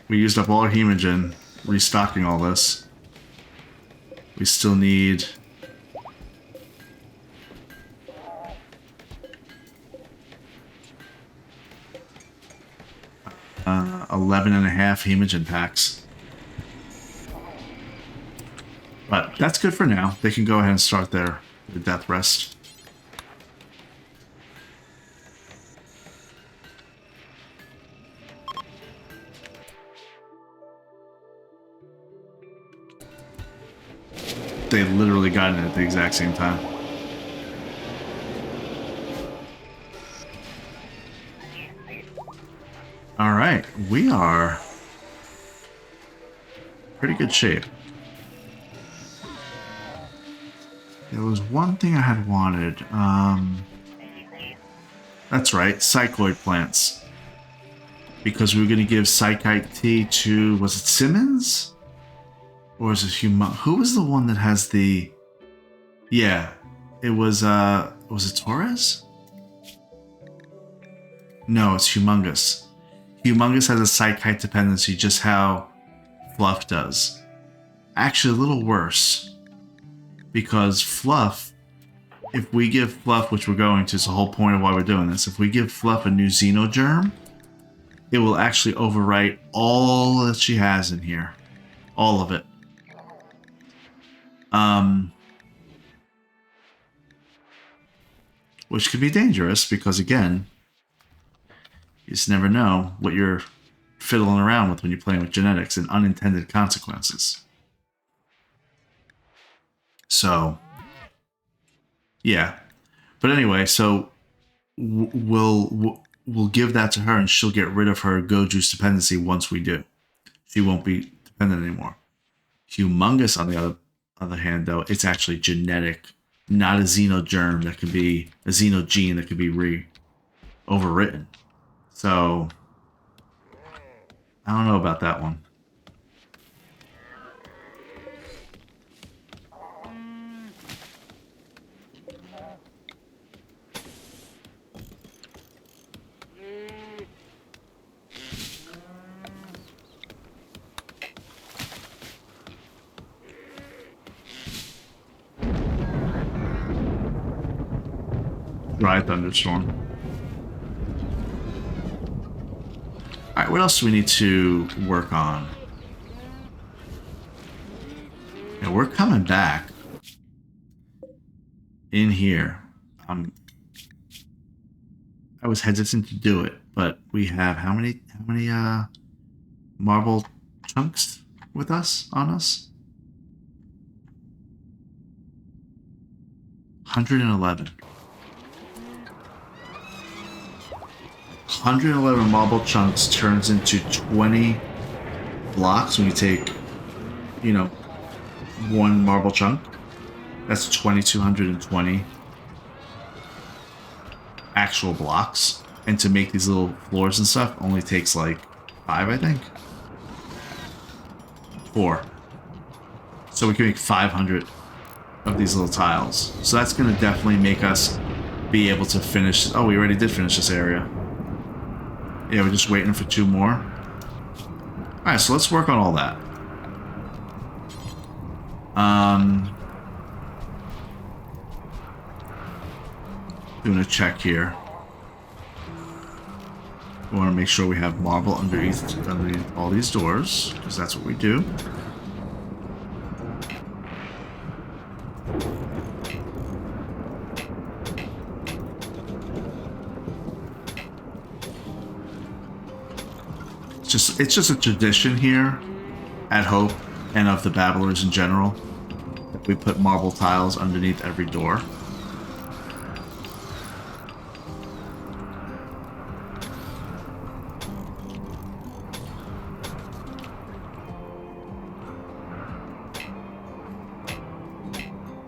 we used up all our hemogen restocking all this. We still need... 11.5 hemogen packs. But that's good for now. They can go ahead and start their death rest. They literally got in at the exact same time. All right, we are pretty good shape. There was one thing I had wanted. That's right, psychoid plants. Because we were going to give Psychite Tea to, was it Simmons? Or is it who was the one that has the... Yeah, it was it Torres? No, it's Humongous. Humongous has a Psychite dependency, just how Fluff does. Actually, a little worse. Because Fluff, if we give Fluff, which we're going to, it's the whole point of why we're doing this, if we give Fluff a new Xenogerm, it will actually overwrite all that she has in here. All of it. Which could be dangerous because, again, you just never know what you're fiddling around with when you're playing with genetics and unintended consequences. So, yeah. But anyway, so we'll give that to her and she'll get rid of her Go-Juice dependency once we do. She won't be dependent anymore. Humongous, on the other hand, though, it's actually genetic, not a Xenogerm that could be, a Xenogene that could be overwritten. So, I don't know about that one. Dry thunderstorm. Alright, what else do we need to work on? Yeah, we're coming back in here. I was hesitant to do it, but we have how many marble chunks with us on us? 111. 111 marble chunks turns into 20 blocks when you take, one marble chunk. That's 2,220 actual blocks. And to make these little floors and stuff only takes like 5, I think. 4. So we can make 500 of these little tiles. So that's going to definitely make us be able to finish. Oh, we already did finish this area. Yeah, we're just waiting for 2 more. Alright, so let's work on all that. Doing a check here. We want to make sure we have marble underneath all these doors, because that's what we do. It's just a tradition here at Hope and of the Babblers in general that we put marble tiles underneath every door.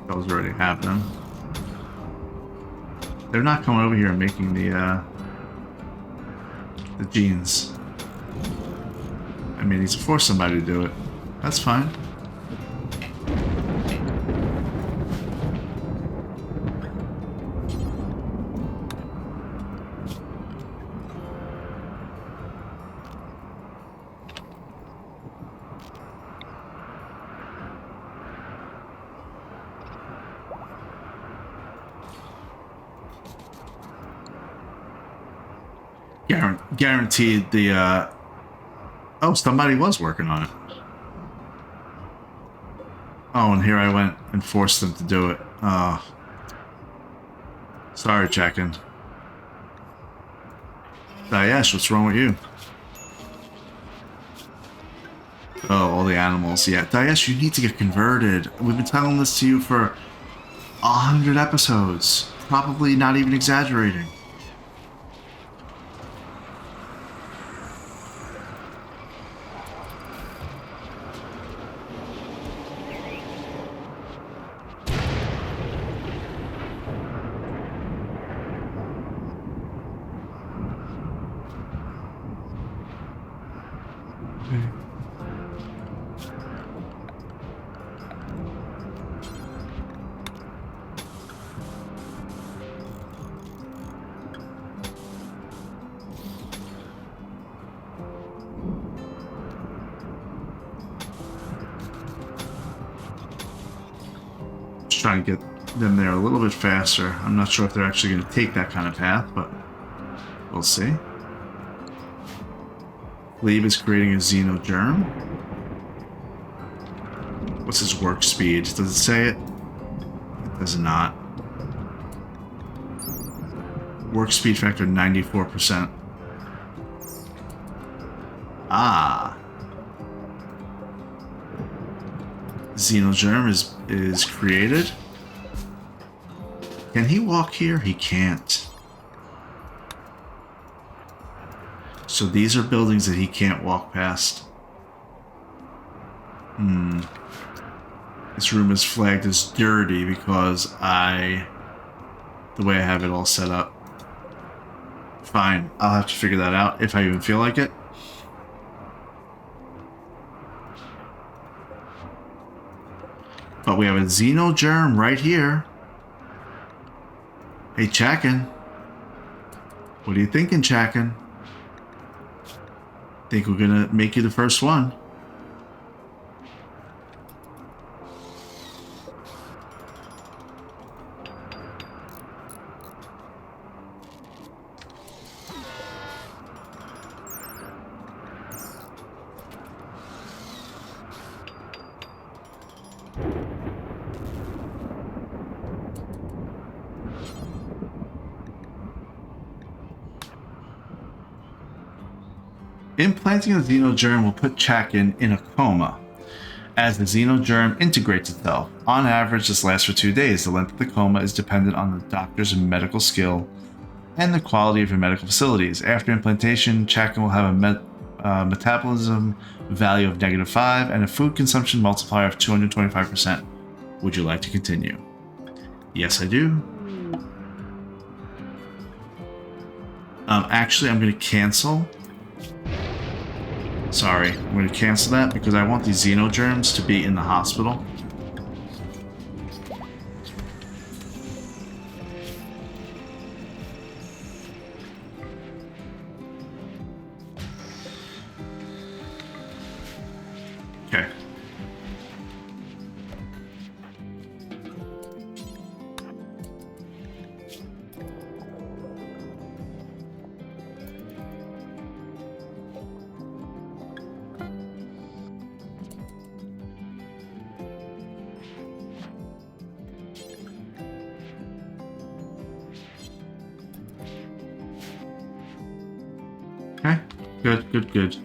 Those already have them. They're not coming over here and making the jeans. I mean, he's forced somebody to do it. That's fine. Guaranteed the oh, somebody was working on it. Oh, and here I went and forced them to do it. Oh. Sorry, Chakin. Daesh, what's wrong with you? Oh, all the animals. Yeah, Daesh, you need to get converted. We've been telling this to you for 100 episodes. Probably not even exaggerating. Trying to get them there a little bit faster. I'm not sure if they're actually going to take that kind of path, but we'll see. Glebe is creating a Xenogerm. What's his work speed? Does it say it? It does not. Work speed factor 94%. Ah. Xenogerm is created. Can he walk here? He can't. So these are buildings that he can't walk past. This room is flagged as dirty because the way I have it all set up. Fine, I'll have to figure that out if I even feel like it. But we have a Xenogerm right here. Hey, Chakin. What are you thinking, Chakin? Think we're gonna make you the first one? Implanting a Xenogerm will put Chakin in a coma. As the Xenogerm integrates itself, on average this lasts for 2 days. The length of the coma is dependent on the doctor's medical skill and the quality of your medical facilities. After implantation, Chakin will have a metabolism value of -5 and a food consumption multiplier of 225%. Would you like to continue? Yes, I do. Actually, I'm going to cancel. Sorry, I'm going to cancel that because I want these Xenogerms to be in the hospital. Okay. Okay. Good, good, good.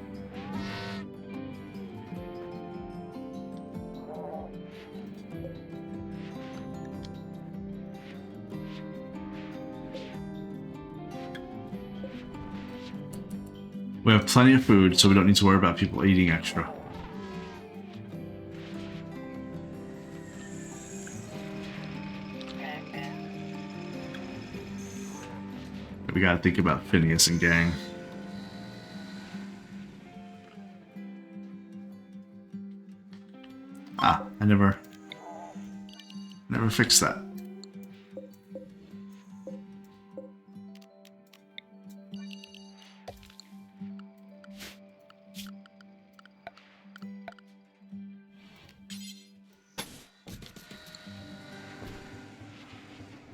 We have plenty of food, so we don't need to worry about people eating extra. We gotta think about Phineas and gang. Ah, I never fixed that.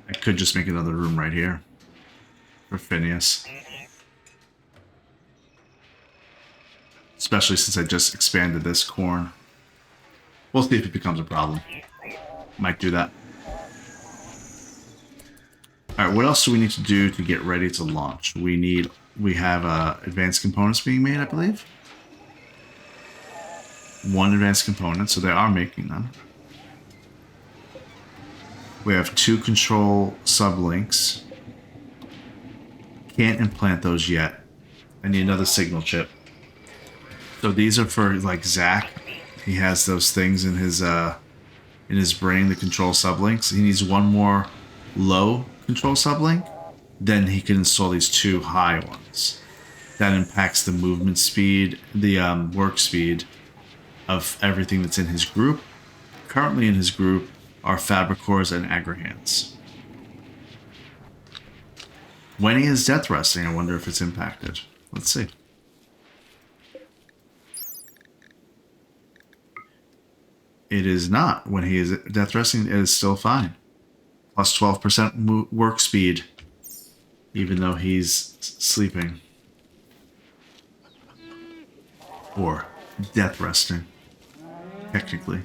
I could just make another room right here for Phineas. Especially since I just expanded this corn. We'll see if it becomes a problem. Might do that. Alright, what else do we need to do to get ready to launch? We have advanced components being made, I believe. One advanced component, so they are making them. We have 2 control sublinks. Can't implant those yet. I need another signal chip. So these are for like Zach. He has those things in his brain, the control sublinks. He needs one more low control sublink. Then he can install these 2 high ones. That impacts the movement speed, the work speed of everything that's in his group. Currently in his group are Fabricors and Agrihants. When he is death resting, I wonder if it's impacted. Let's see. It is not. When he is death resting, it is still fine. Plus 12% work speed, even though he's sleeping. Or death resting, technically.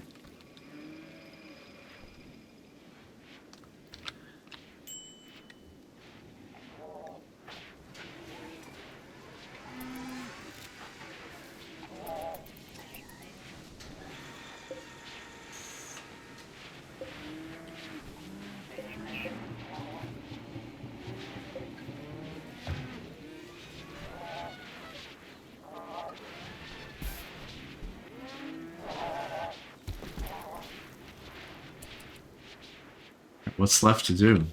What's left to do?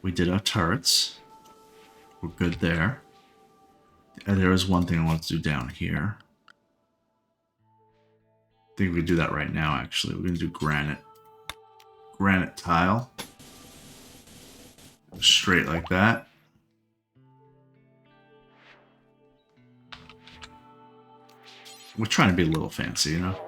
We did our turrets. We're good there. There is one thing I want to do down here. I think we can do that right now, actually. We're going to do granite. Granite tile. Straight like that. We're trying to be a little fancy, you know?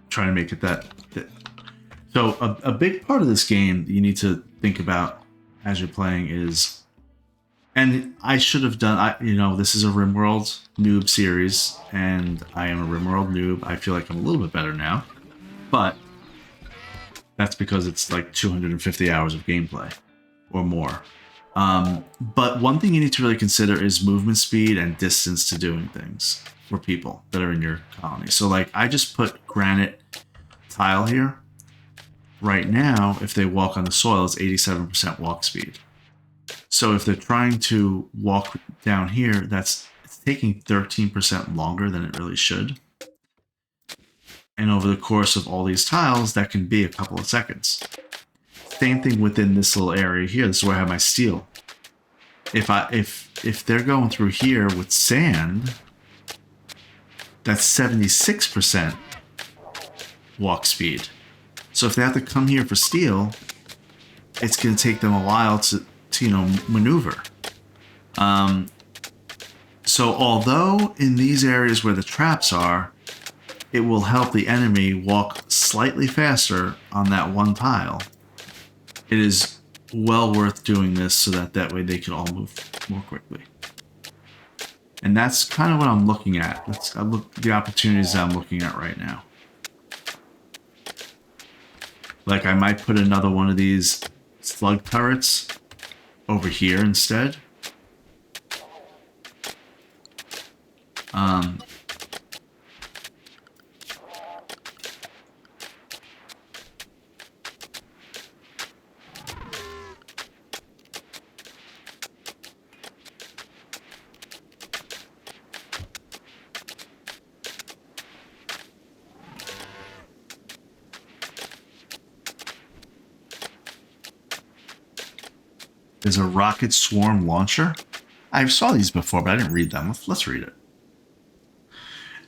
Trying to make it that. So a big part of this game you need to think about as you're playing is, and I should have done, this is a RimWorld noob series, and I am a RimWorld noob. I feel like I'm a little bit better now, but that's because it's like 250 hours of gameplay or more. But one thing you need to really consider is movement speed and distance to doing things for people that are in your colony. So like I just put granite tile here. Right now, if they walk on the soil, it's 87% walk speed. So if they're trying to walk down here, it's taking 13% longer than it really should. And over the course of all these tiles, that can be a couple of seconds. Same thing within this little area here. This is where I have my steel. If they're going through here with sand, that's 76% walk speed. So if they have to come here for steel, it's going to take them a while to maneuver. So although in these areas where the traps are, it will help the enemy walk slightly faster on that one tile, it is well worth doing this so that way they can all move more quickly. And that's kind of what I'm looking at. The opportunities that I'm looking at right now. Like I might put another one of these slug turrets over here instead. There's a rocket swarm launcher. I saw these before, but I didn't read them. Let's read it.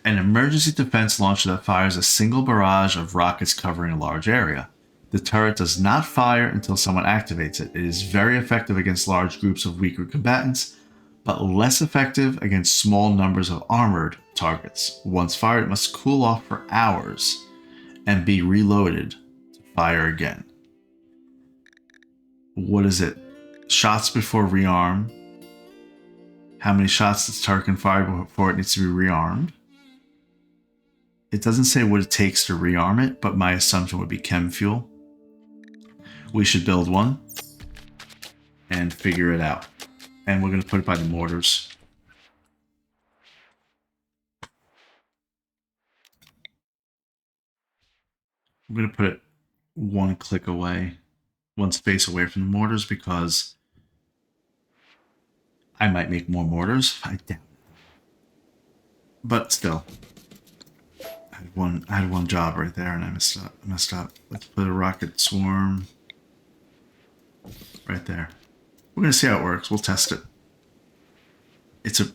An emergency defense launcher that fires a single barrage of rockets covering a large area. The turret does not fire until someone activates it. It is very effective against large groups of weaker combatants, but less effective against small numbers of armored targets. Once fired, it must cool off for hours and be reloaded to fire again. What is it? Shots before rearm. How many shots does the turret can fire before it needs to be rearmed? It doesn't say what it takes to rearm it, but my assumption would be chem fuel. We should build one and figure it out. And we're going to put it by the mortars. I'm going to put it one click away, one space away from the mortars, because I might make more mortars. I doubt it. But still. I had one job right there and I messed up. Let's put a rocket swarm right there. We're going to see how it works. We'll test it. It's a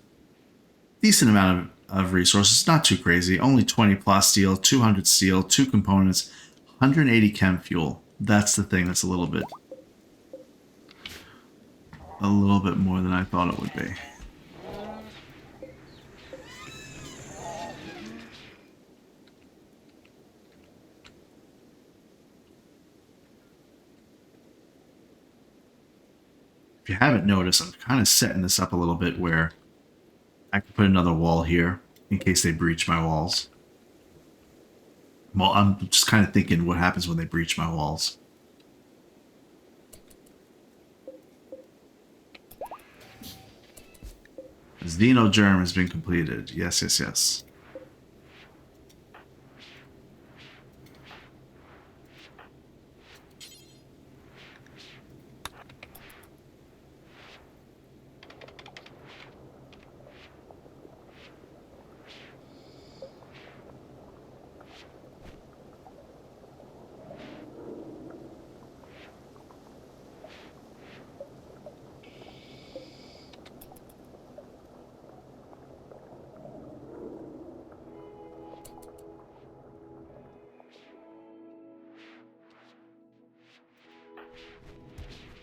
decent amount of resources. Not too crazy. Only 20 plus steel, 200 steel, 2 components, 180 chem fuel. That's the thing that's a little bit more than I thought it would be. If you haven't noticed, I'm kind of setting this up a little bit where I can put another wall here in case they breach my walls. Well, I'm just kind of thinking what happens when they breach my walls. Xenogerm has been completed. Yes, yes, yes.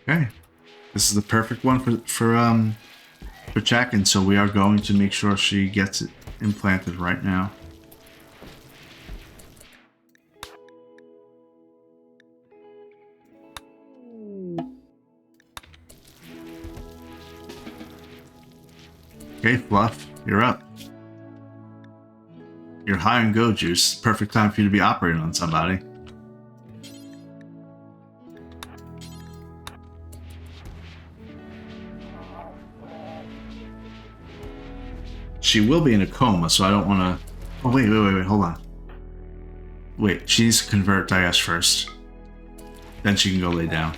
Okay, this is the perfect one for Jack, and so we are going to make sure she gets it implanted right now. Okay, Fluff, you're up. You're high on go juice. Perfect time for you to be operating on somebody. She will be in a coma, so I don't want to... Oh, wait, hold on. Wait, she needs to convert Daesh first. Then she can go lay down.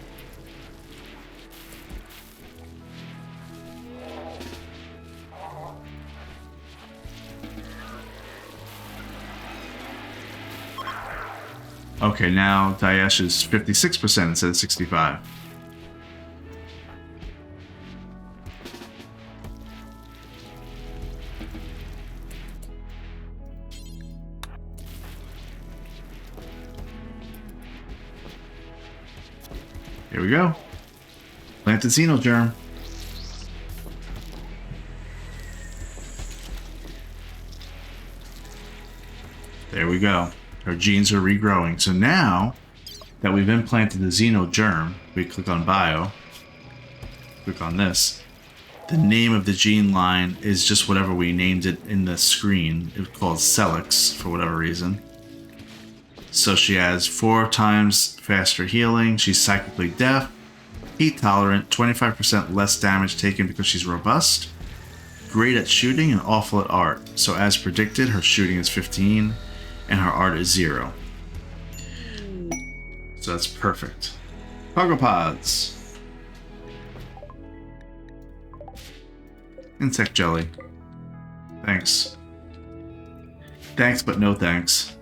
Okay, now Daesh is 56% instead of 65%. Here we go. Planted Xenogerm. There we go. Our genes are regrowing. So now that we've implanted the Xenogerm, we click on Bio, click on this. The name of the gene line is just whatever we named it in the screen. It's called Celix for whatever reason. So she has 4 times faster healing. She's psychically deaf, heat tolerant, 25% less damage taken because she's robust, great at shooting and awful at art. So as predicted, her shooting is 15 and her art is 0. So that's perfect. Pogopods. Insect jelly. Thanks. Thanks, but no thanks.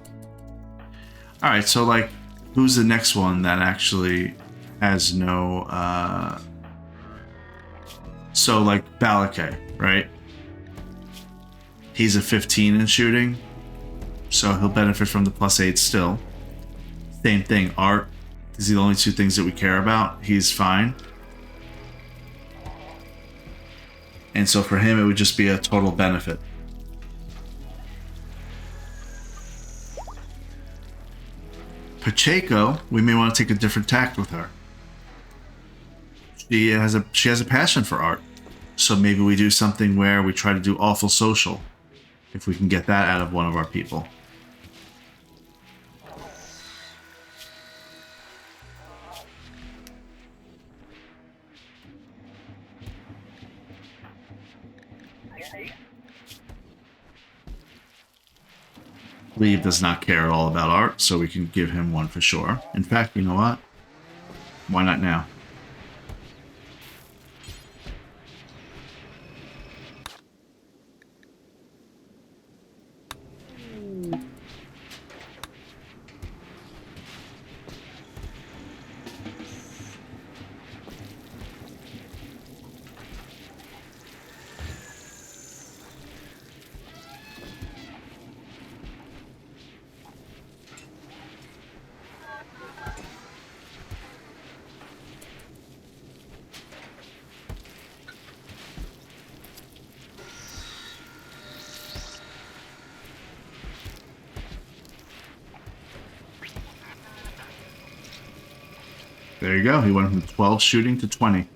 Alright, so like, who's the next one that actually has no, so like Balakay, right? He's a 15 in shooting, so he'll benefit from the +8 still. Same thing, art. These are the only 2 things that we care about. He's fine. And so for him, it would just be a total benefit. Pacheco, we may want to take a different tact with her. She has a passion for art. So maybe we do something where we try to do awful social. If we can get that out of one of our people. Leave does not care at all about art, so we can give him one for sure. In fact, you know what? Why not now? There you go. He went from 12 shooting to 20.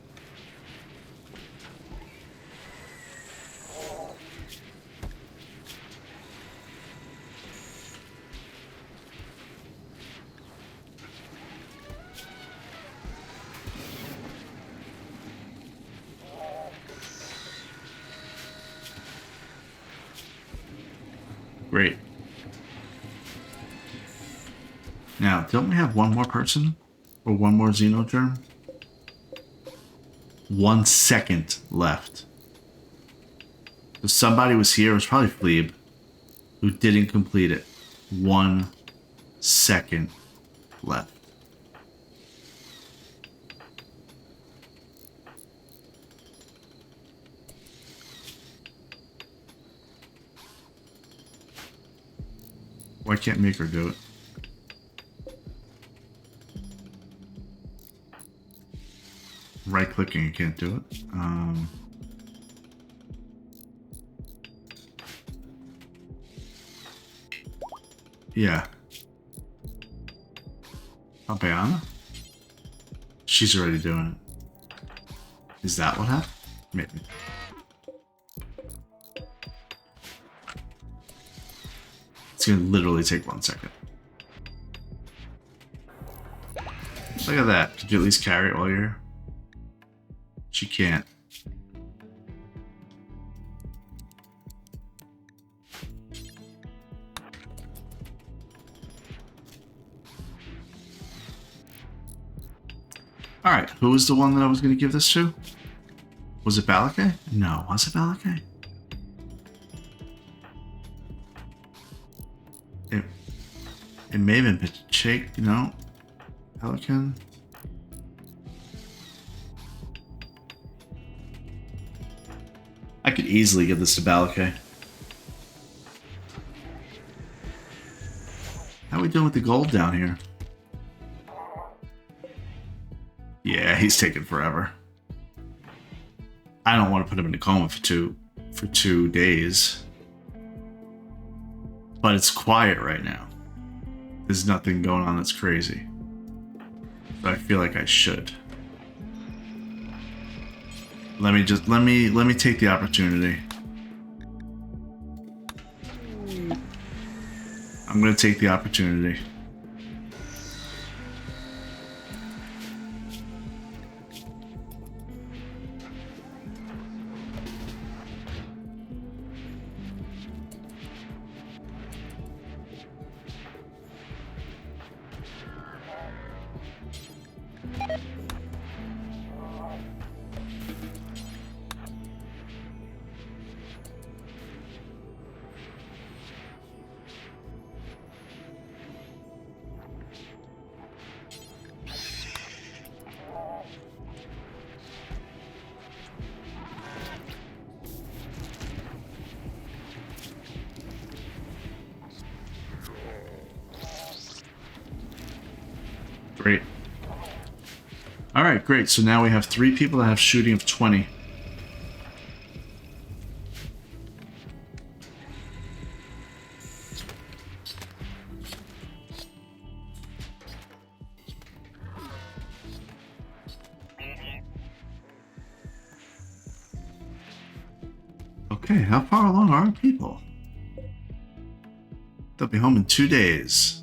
Great. Now, don't we have one more person? Or one more Xenogerm? 1 second left. If somebody was here, it was probably Fleeb, who didn't complete it. 1 second left. Why can't Maker do it? Right clicking, you can't do it. Yeah. Pampayana? She's already doing it. Is that what happened? Maybe. It's gonna literally take 1 second. Look at that. Could you at least carry it while you're here? She can't. Alright, who was the one that I was going to give this to? Was it Balakay? No, was it Balakay? It may have been Pacheco, you know? Pelican? I could easily give this to Balakay. How are we doing with the gold down here? he's taking forever. I don't want to put him in a coma for 2 days. But it's quiet right now. There's nothing going on that's crazy. So I feel like I should. Let me take the opportunity. I'm gonna take the opportunity. Great. All right, great. So now we have 3 people that have shooting of 20. Okay, how far along are our people? They'll be home in 2 days.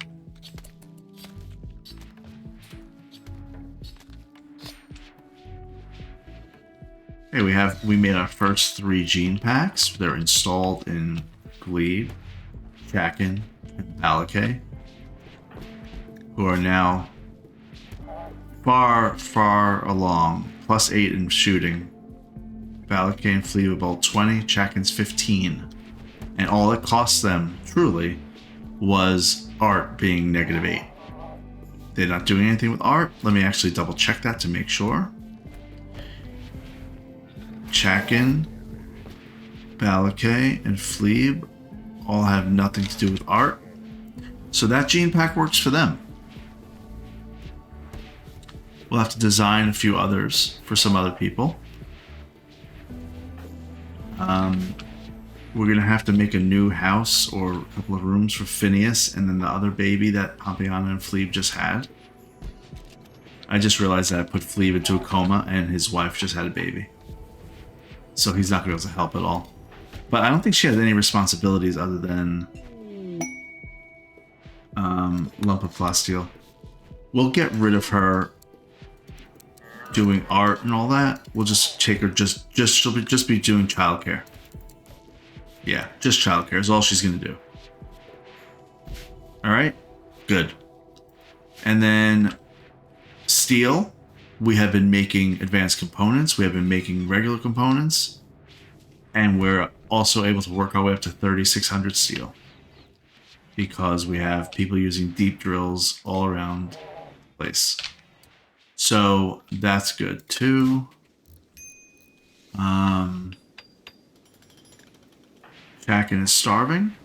Hey, we made our first 3 gene packs. They're installed in Glebe, Chakin, and Balakay, who are now far along. +8 in shooting. Balakay and Flea about 20, Chakin's 15. And all it cost them, truly, was art being -8. They're not doing anything with art. Let me actually double check that to make sure. Chakin, Balakay, and Fleeb all have nothing to do with art. So that gene pack works for them. We'll have to design a few others for some other people. We're going to have to make a new house or a couple of rooms for Phineas and then the other baby that Pompiana and Fleeb just had. I just realized that I put Fleeb into a coma and his wife just had a baby. So he's not going to be able to help at all. But I don't think she has any responsibilities other than lump of plasteel. We'll get rid of her doing art and all that. We'll just take her she'll just be doing childcare. Yeah, just childcare is all she's going to do. All right, good. And then steel. We have been making advanced components. We have been making regular components. And we're also able to work our way up to 3,600 steel. Because we have people using deep drills all around the place. So that's good too. Chakin is starving.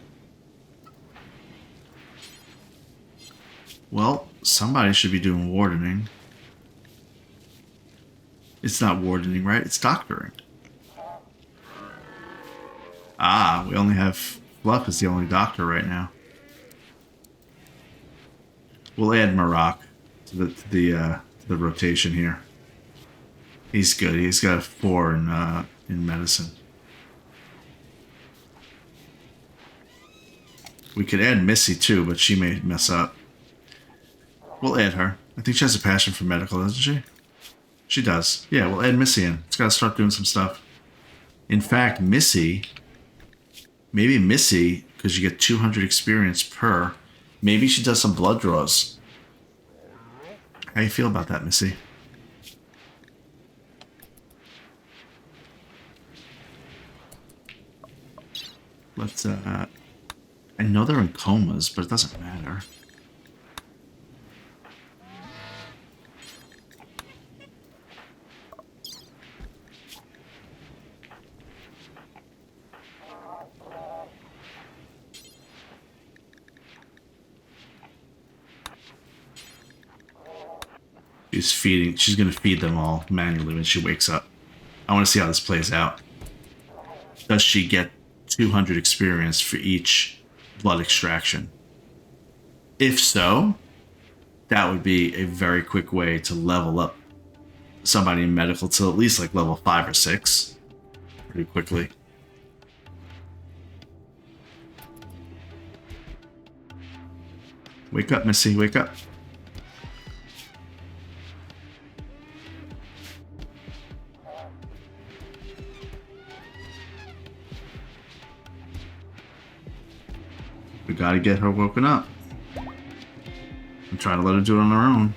Well, somebody should be doing wardening. It's not wardening, right? It's doctoring. Ah, we only have Fluff is the only doctor right now. We'll add Marak to the rotation here. He's good. He's got a 4 in medicine. We could add Missy too, but she may mess up. We'll add her. I think she has a passion for medical, doesn't she? She does. Yeah, we'll add Missy in. It's got to start doing some stuff. In fact, Missy, because you get 200 experience per, maybe she does some blood draws. How you feel about that, Missy? Let's, I know they're in comas, but it doesn't matter. She's going to feed them all manually when she wakes up. I want to see how this plays out. Does she get 200 experience for each blood extraction? If so, that would be a very quick way to level up somebody in medical to at least like level 5 or 6 pretty quickly. Wake up, Missy, wake up. We gotta get her woken up. I'm trying to let her do it on her own.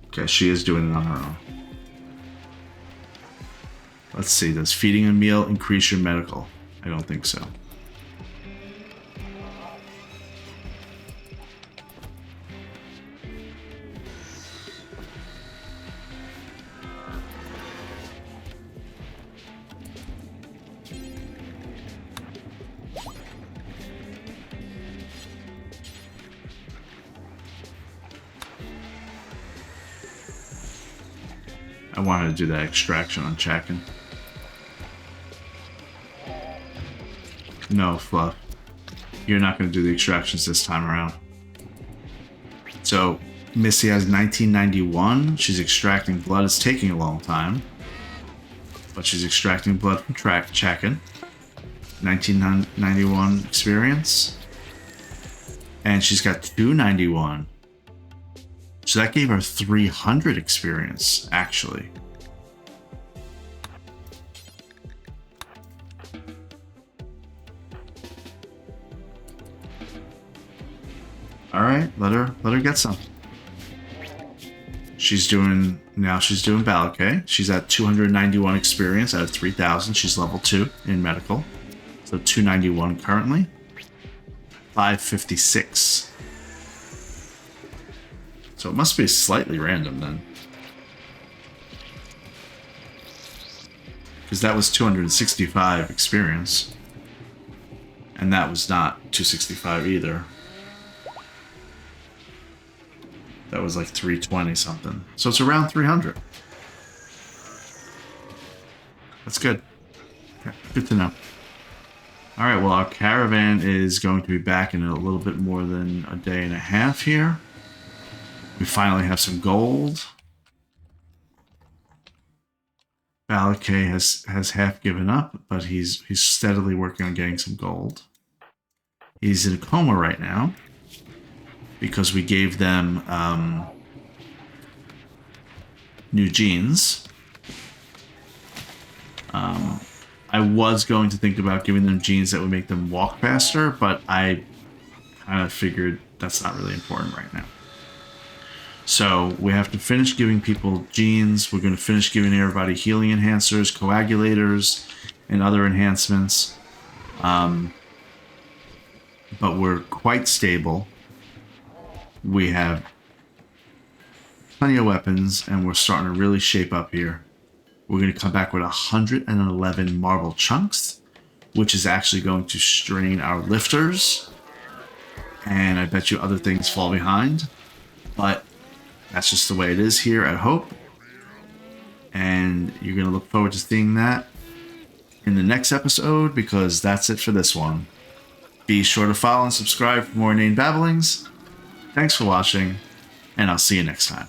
Okay, she is doing it on her own. Let's see, does feeding a meal increase your medical? I don't think so. I wanted to do that extraction on Chakin. No, Fluff. You're not going to do the extractions this time around. So, Missy has 1991. She's extracting blood. It's taking a long time. But she's extracting blood from Chakin. 1991 experience. And she's got 291. So that gave her 300 experience, actually. All right, let her get some. She's doing Balakay. She's at 291 experience out of 3,000. She's level 2 in medical. So 291 currently. 556. So it must be slightly random then. Because that was 265 experience. And that was not 265 either. That was like 320 something. So it's around 300. That's good. Okay, good to know. Alright, well our caravan is going to be back in a little bit more than a day and a half here. We finally have some gold. Balakay has half given up, but he's steadily working on getting some gold. He's in a coma right now because we gave them new genes. I was going to think about giving them genes that would make them walk faster, but I kind of figured that's not really important right now. So we have to finish giving people genes. We're going to finish giving everybody healing enhancers, coagulators, and other enhancements. But we're quite stable. We have plenty of weapons, and we're starting to really shape up here. We're going to come back with 111 marble chunks, which is actually going to strain our lifters. And I bet you other things fall behind. But that's just the way it is here at Hope. And you're going to look forward to seeing that in the next episode, because that's it for this one. Be sure to follow and subscribe for more inane babblings. Thanks for watching, and I'll see you next time.